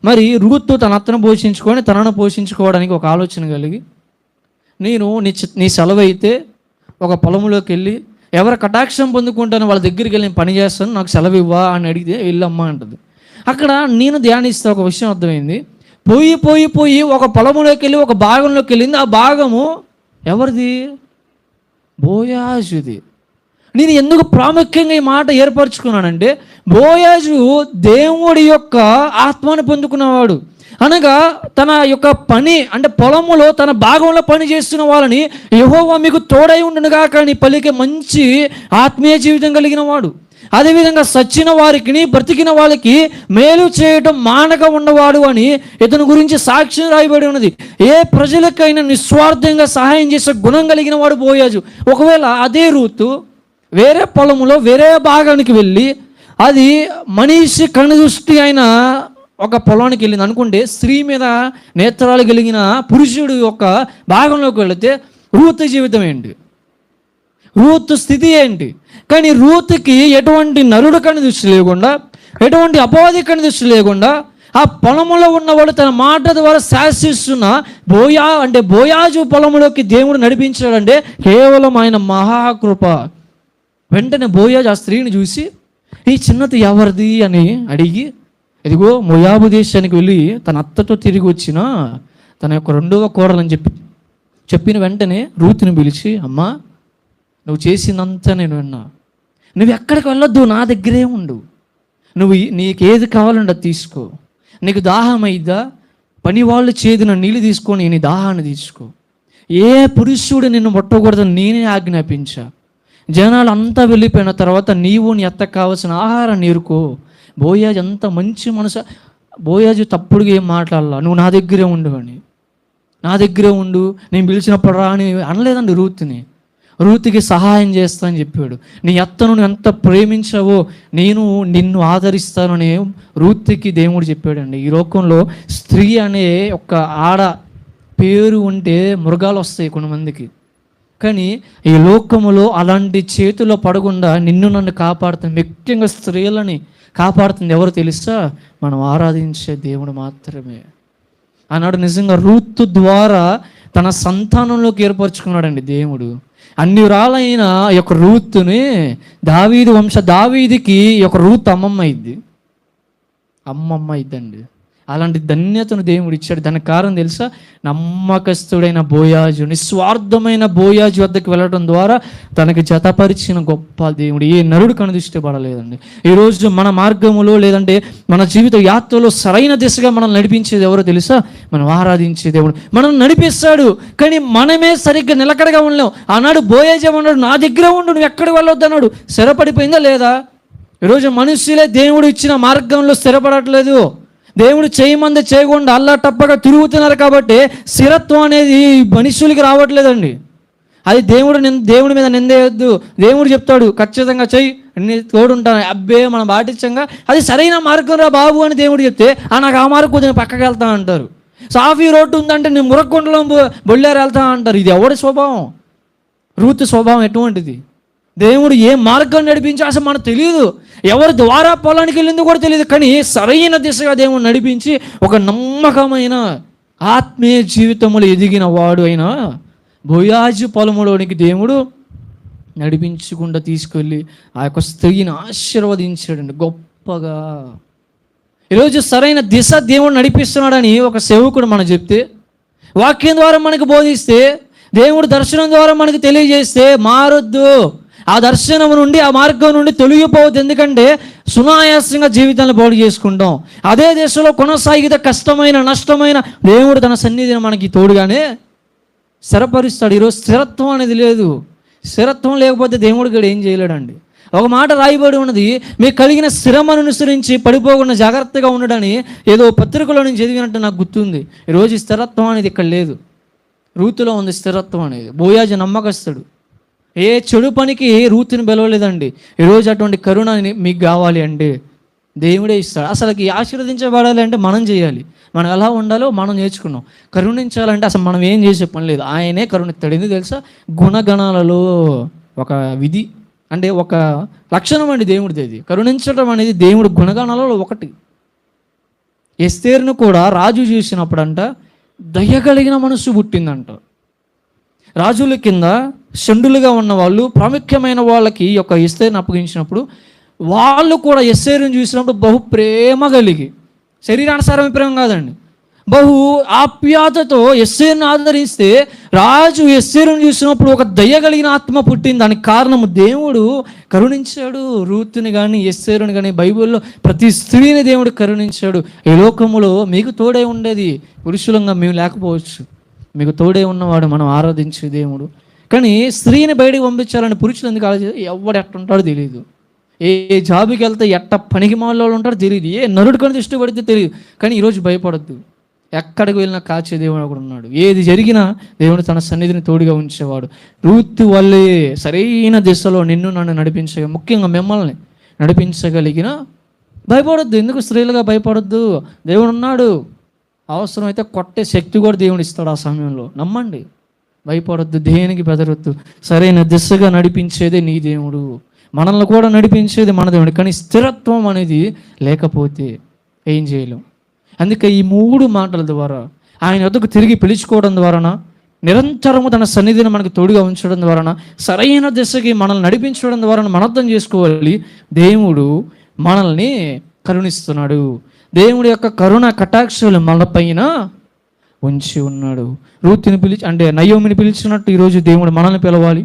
Speaker 1: మరి రూతు తన అత్తను పోషించుకొని తనను పోషించుకోవడానికి ఒక ఆలోచన కలిగి, నేను నీ సెలవు అయితే ఒక పొలంలోకి వెళ్ళి ఎవరు కటాక్షం పొందుకుంటానో వాళ్ళ దగ్గరికి వెళ్ళి నేను పని చేస్తాను, నాకు సెలవు ఇవ్వా అని అడిగితే వెళ్ళమ్మా అంటుంది. అక్కడ నేను ధ్యానిస్తే ఒక విషయం అర్థమైంది. పోయి ఒక పొలంలోకి వెళ్ళి ఒక భాగంలోకి వెళ్ళింది. ఆ భాగము ఎవరిది? బోయాజుది. నేను ఎందుకు ప్రాముఖ్యంగా ఈ మాట ఏర్పరచుకున్నానంటే, బోయాజు దేవుడి యొక్క ఆత్మను పొందుకున్నవాడు. అనగా తన యొక్క పని అంటే పొలములో తన భాగంలో పని చేస్తున్న వాళ్ళని యెహోవా మీకు తోడై ఉండునుగా కానీ పలికే మంచి ఆత్మీయ జీవితం కలిగిన వాడు. అదేవిధంగా సచ్చిన వారికి బ్రతికిన వాళ్ళకి మేలు చేయటం మానక ఉన్నవాడు అని ఇతని గురించి సాక్ష్యం రాయబడి ఉన్నది. ఏ ప్రజలకైనా నిస్వార్థంగా సహాయం చేసే గుణం కలిగిన వాడు బోయాజు. ఒకవేళ అదే రూతు వేరే పొలములో వేరే భాగానికి వెళ్ళి అది మనిషి కనుదృష్టి అయిన ఒక పొలానికి వెళ్ళింది అనుకుంటే, స్త్రీ మీద నేత్రాలు కలిగిన పురుషుడు యొక్క భాగంలోకి వెళితే రూతు జీవితం ఏంటి, రూతు స్థితి ఏంటి? కానీ రూతుకి ఎటువంటి నరుడు కని దృష్టి లేకుండా, ఎటువంటి అపవాది కని దృష్టి లేకుండా ఆ పొలంలో ఉన్నవాడు తన మాట ద్వారా శాసిస్తున్న బోయాజు పొలంలోకి దేవుడు నడిపించాడంటే కేవలం ఆయన మహాకృప. వెంటనే బోయాజు ఆ స్త్రీని చూసి ఈ చిన్నది ఎవరిది అని అడిగి, ఇదిగో మోయాబు దేశానికి వెళ్ళి తన అత్తతో తిరిగి వచ్చిన తన యొక్క 2వ కోడలని చెప్పిన వెంటనే రూతుని పిలిచి, అమ్మా నువ్వు చేసినంత నేను విన్నా, నువ్వు ఎక్కడికి వెళ్ళొద్దు, నా దగ్గరే ఉండు, నీకేది కావాలంటే అది తీసుకో, నీకు దాహం అయిద్దా పని వాళ్ళు చేదిన నీళ్ళు తీసుకొని నీ దాహాన్ని తీసుకో, ఏ పురుషుడు నిన్ను ముట్టకూడదని నేనే ఆజ్ఞాపించా, జనాలు అంతా వెళ్ళిపోయిన తర్వాత నీవు నీ అత్తకు కావాల్సిన ఆహారాన్ని ఏరుకో. బోయాజు అంత మంచి మనసు. బోయాజు తప్పుడుగా ఏం మాట్లాడాల, నువ్వు నా దగ్గరే ఉండు అని, నా దగ్గరే ఉండు, నేను పిలిచినప్పుడు రా అని అనలేదండి రూతుని. రూతుకి సహాయం చేస్తా అని చెప్పాడు. నీ అత్తను నువ్వు ఎంత ప్రేమించావో నేను నిన్ను ఆదరిస్తానని రూతుకి దేవుడు చెప్పాడండి. ఈ లోకంలో స్త్రీ అనే ఒక ఆడ పేరు ఉంటే మృగాలు వస్తాయి కొంతమందికి, కానీ ఈ లోకములో అలాంటి చేతిలో పడకుండా నిన్ను నన్ను కాపాడుతుంది, ముఖ్యంగా స్త్రీలని కాపాడుతుంది ఎవరు తెలుసా? మనం ఆరాధించే దేవుడు మాత్రమే. ఆనాడు నిజంగా రూతు ద్వారా తన సంతానంలోకి ఏర్పరచుకున్నాడండి దేవుడు. అన్ని రాలైన ఈ యొక్క రూతుని దావీదికి ఈ యొక్క రూత్ అమ్మమ్మ అయిందండి. అలాంటి ధన్యతను దేవుడు ఇచ్చాడు. దానికి కారణం తెలుసా? నమ్మకస్తుడైన బోయాజు, నిస్వార్థమైన బోయాజు వద్దకు వెళ్ళడం ద్వారా తనకి జతపరిచిన గొప్ప దేవుడు. ఏ నరుడు కనుదృష్టిపడలేదండి. ఈరోజు మన మార్గములో లేదంటే మన జీవిత యాత్రలో సరైన దిశగా మనం నడిపించేది ఎవరో తెలుసా? మనం ఆరాధించే దేవుడు మనం నడిపిస్తాడు. కానీ మనమే సరిగ్గా నిలకడగా ఉండలేం. ఆనాడు బోయాజు అన్నాడు, నా దగ్గర ఉండు, నువ్వు ఎక్కడికి వెళ్ళొద్దు అన్నాడు. స్థిరపడిపోయిందా లేదా? ఈరోజు మనుషులే దేవుడు ఇచ్చిన మార్గంలో స్థిరపడట్లేదు. దేవుడు చేయమంది చేయకుండా అల్లా టప్పగా తిరుగుతున్నారు కాబట్టి స్థిరత్వం అనేది మనుషులకి రావట్లేదండి. అది దేవుడి మీద నిందేయద్దు. దేవుడు చెప్తాడు ఖచ్చితంగా చెయ్యి, అన్ని తోడుంటాను, అబ్బే మనం పాటించంగా అది సరైన మార్గం రా బాబు అని దేవుడు చెప్తే నాకు ఆ మార్గం కొంచెం పక్కకి వెళ్తా అంటారు. సాఫీ రోడ్డు ఉందంటే నేను మురక్కొండలో బొళ్ళారు వెళ్తా అంటారు. ఇది ఎవడి స్వభావం? రూతు స్వభావం ఎటువంటిది? దేవుడు ఏ మార్గం నడిపించి అసలు మనకు తెలియదు. ఎవరి ద్వారా పొలానికి వెళ్ళిందో కూడా తెలియదు. కానీ సరైన దిశగా దేవుడు నడిపించి ఒక నమ్మకమైన ఆత్మీయ జీవితంలో ఎదిగిన వాడు అయిన బోయాజు పొలములోనికి దేవుడు నడిపించకుండా తీసుకెళ్ళి ఆ యొక్క స్త్రీని ఆశీర్వదించాడండి గొప్పగా. ఈరోజు సరైన దిశ దేవుడు నడిపిస్తున్నాడని ఒక సేవకుడు మనకు చెప్తే, వాక్యం ద్వారా మనకు బోధిస్తే, దేవుడు దర్శనం ద్వారా మనకు తెలియజేస్తే మారొద్దు. ఆ దర్శనం నుండి, ఆ మార్గం నుండి తొలగిపోవద్దు. ఎందుకంటే సునాయాసంగా జీవితాన్ని బాగు చేసుకుంటాం. అదే దేశంలో కొనసాగితే కష్టమైన నష్టమైన దేవుడు తన సన్నిధిని మనకి తోడుగానే స్థిరపరుస్తాడు. ఈరోజు స్థిరత్వం అనేది లేదు. స్థిరత్వం లేకపోతే దేవుడు కూడా ఏం చేయలేడండి. ఒక మాట రాయబడి ఉన్నది, మీకు కలిగిన స్థిరమను అనుసరించి పడిపోకుండా జాగ్రత్తగా ఉండడని ఏదో పత్రికలో నేను చదివినట్టు నాకు గుర్తుంది. ఈరోజు స్థిరత్వం అనేది ఇక్కడ లేదు. రూతులో ఉంది స్థిరత్వం అనేది. బోయాజు నమ్మకస్తుడు. ఏ చెడు పనికి రూతుని పిలవలేదండి. ఈరోజు అటువంటి కరుణ మీకు కావాలి అంటే దేవుడే ఇస్తాడు. అసలుకి ఆశీర్వదించబడాలి అంటే మనం చేయాలి. మనం ఎలా ఉండాలో మనం నేర్చుకున్నాం. కరుణించాలంటే అసలు మనం ఏం చేసే పని లేదు, ఆయనే కరుణిస్తాడు. ఎందుకు తెలుసా? గుణగణాలలో ఒక విధి అంటే ఒక లక్షణం అండి దేవుడిది. అది కరుణించడం అనేది దేవుడి గుణగణాలలో ఒకటి. ఎస్తేరును కూడా రాజు చూసినప్పుడంట దయగలిగిన మనసు పుట్టిందంట. రాజుల కింద షండులుగా ఉన్న వాళ్ళు, ప్రాముఖ్యమైన వాళ్ళకి ఈ యొక్క ఎస్తేరుని అప్పగించినప్పుడు వాళ్ళు కూడా ఎస్తేరుని చూసినప్పుడు బహు ప్రేమ కలిగి, శరీరానుసారమైన ప్రేమ కాదండి, బహు ఆప్యాయతతో ఎస్తేరుని ఆదరిస్తే రాజు ఎస్తేరుని చూసినప్పుడు ఒక దయ కలిగిన ఆత్మ పుట్టింది. దానికి కారణము దేవుడు కరుణించాడు. రూతుని కానీ ఎస్తేరుని కానీ బైబిల్లో ప్రతి స్త్రీని దేవుడు కరుణించాడు. ఈ లోకములో మీకు తోడే ఉండేది, పురుషులంగా మేము లేకపోవచ్చు, మీకు తోడే ఉన్నవాడు మనం ఆరాధించే దేవుడు. కానీ స్త్రీని బయటకు పంపించాలని పురుషులు ఎందుకు ఆలోచించారు? ఎవడు ఎట్టుంటాడో తెలియదు, ఏ జాబుకి వెళ్తే ఎట్ట పనికి మాలో ఉంటాడో తెలియదు, ఏ నరుడు కొని ఇష్టపడితే తెలియదు. కానీ ఈరోజు భయపడద్దు, ఎక్కడికి వెళ్ళినా కాచే దేవుడు అక్కడ ఉన్నాడు. ఏది జరిగినా దేవుడు తన సన్నిధిని తోడుగా ఉంచేవాడు. రూతు వల్లే సరైన దిశలో నిన్ను నన్ను ముఖ్యంగా మిమ్మల్ని నడిపించగలిగిన భయపడొద్దు. ఎందుకు స్త్రీలుగా భయపడొద్దు? దేవుడు ఉన్నాడు. అవసరమైతే కొట్టే శక్తి కూడా దేవుడు ఇస్తాడు ఆ సమయంలో. నమ్మండి, భయపడొద్దు, దేనికి బెదరొద్దు. సరైన దిశగా నడిపించేదే నీ దేవుడు, మనల్ని కూడా నడిపించేది మన దేవుడు. కానీ స్థిరత్వం అనేది లేకపోతే ఏం చేయలేం. అందుకే ఈ 3 మాటల ద్వారా ఆయన వద్దకు తిరిగి పిలుచుకోవడం ద్వారా, నిరంతరము తన సన్నిధిని మనకు తోడుగా ఉంచడం ద్వారా, సరైన దిశకి మనల్ని నడిపించడం ద్వారా మనం అర్థం చేసుకోవాలి, దేవుడు మనల్ని కరుణిస్తున్నాడు. దేవుడి యొక్క కరుణ కటాక్షలు మన పైన ఉంచి ఉన్నాడు. రూతుని అంటే నయోమిని పిలిచినట్టు ఈరోజు దేవుడు మనల్ని పిలవాలి.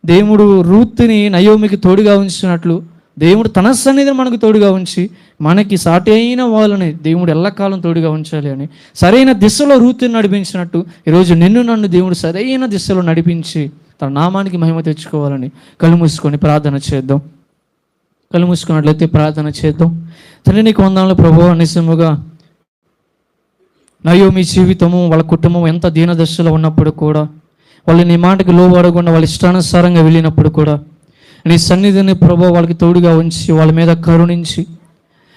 Speaker 1: దేవుడు రూతుని నయోమికి తోడుగా ఉంచినట్లు దేవుడు తన సన్నిధిని మనకు తోడుగా ఉంచి మనకి సాటి అయిన వాళ్ళని దేవుడు ఎల్లకాలం తోడుగా ఉంచాలి అని సరైన దిశలో రూతుని నడిపించినట్టు ఈరోజు నిన్ను నన్ను దేవుడు సరైన దిశలో నడిపించి తన నామానికి మహిమ తెచ్చుకోవాలని కళ్ళు మూసుకొని ప్రార్థన చేద్దాం. కళ్ళు మూసుకున్నట్లయితే ప్రార్థన చేద్దాం. తండ్రి నీకు వందనాలు ప్రభువా, నిజముగా నయోమి జీవితము, వాళ్ళ కుటుంబం ఎంత దీనదశలో ఉన్నప్పుడు కూడా, వాళ్ళు నీ మాటకి లోబడకుండా వాళ్ళ ఇష్టానుసారంగా వెళ్ళినప్పుడు కూడా నీ సన్నిధిని ప్రభువా వాళ్ళకి తోడుగా ఉంచి వాళ్ళ మీద కరుణించి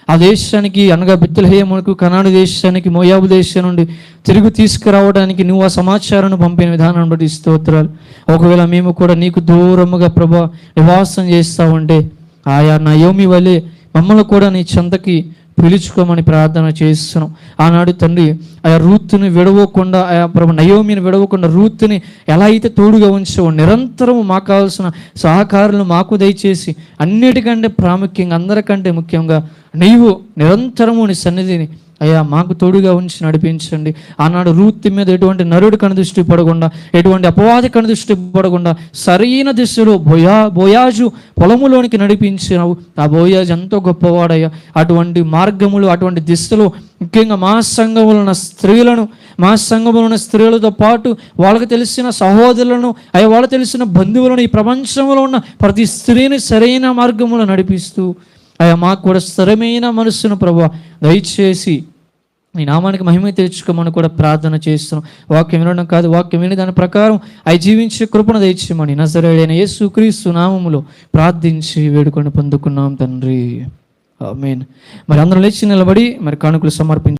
Speaker 1: ఆ దేశానికి అనగా బెత్లెహేమునకు, కనాను దేశానికి, మోయాబు దేశం నుండి తిరిగి తీసుకురావడానికి నువ్వు ఆ సమాచారాన్ని పంపిన విధానాన్ని బట్టి స్తోత్రాలు. ఒకవేళ మేము కూడా నీకు దూరముగా ప్రభువా నివాసం చేస్తూ ఉంటే ఆయా నయోమి వలె మమ్మల్ని కూడా నీ చెంతకి పిలుచుకోమని ప్రార్థన చేస్తున్నాం. ఆనాడు తండ్రి ఆ రూత్ని విడవకుండా, ఆ ప్రభు నయోమిని విడవకుండా రూత్ని ఎలా అయితే తోడుగా ఉంచావో నిరంతరం మాకు కావాల్సిన సహకారులను మాకు దయచేసి, అన్నిటికంటే ప్రాముఖ్యంగా అందరికంటే ముఖ్యంగా నీవు నిరంతరము నీ సన్నిధిని అయ్యా మాకు తోడుగా ఉంచి నడిపించండి. ఆనాడు రూత్ మీద ఎటువంటి నరుడు కనుదృష్టి పడకుండా, ఎటువంటి అపవాది కనుదృష్టి పడకుండా సరైన దిశలో బోయాజు పొలములోనికి నడిపించినావు. ఆ బోయాజు ఎంతో గొప్పవాడయ్యా. అటువంటి మార్గములు, అటువంటి దిశలో ముఖ్యంగా మా సంఘములో ఉన్న స్త్రీలను, మా సంఘములో ఉన్న స్త్రీలతో పాటు వాళ్ళకి తెలిసిన సహోదరులను, అయ్యా వాళ్ళకి తెలిసిన బంధువులను, ఈ ప్రపంచంలో ఉన్న ప్రతి స్త్రీని సరైన మార్గములో నడిపిస్తూ అయ్యా మాకు కూడా స్థిరమైన మనస్సును ప్రభువా దయచేసి నీ నామానికి మహిమ తెచ్చుకోమని కూడా ప్రార్థన చేస్తున్నాం. వాక్యం వినడం కాదు, వాక్యం విని దాని ప్రకారం అవి జీవించే కృపను దయచేయమని నజరేయుడైన యేసుక్రీస్తు నామములో ప్రార్థించి వేడుకొని పొందుకున్నాం తండ్రి, ఆమేన్. మరి అందరం లేచి నిలబడి మరి కానుకలు సమర్పించి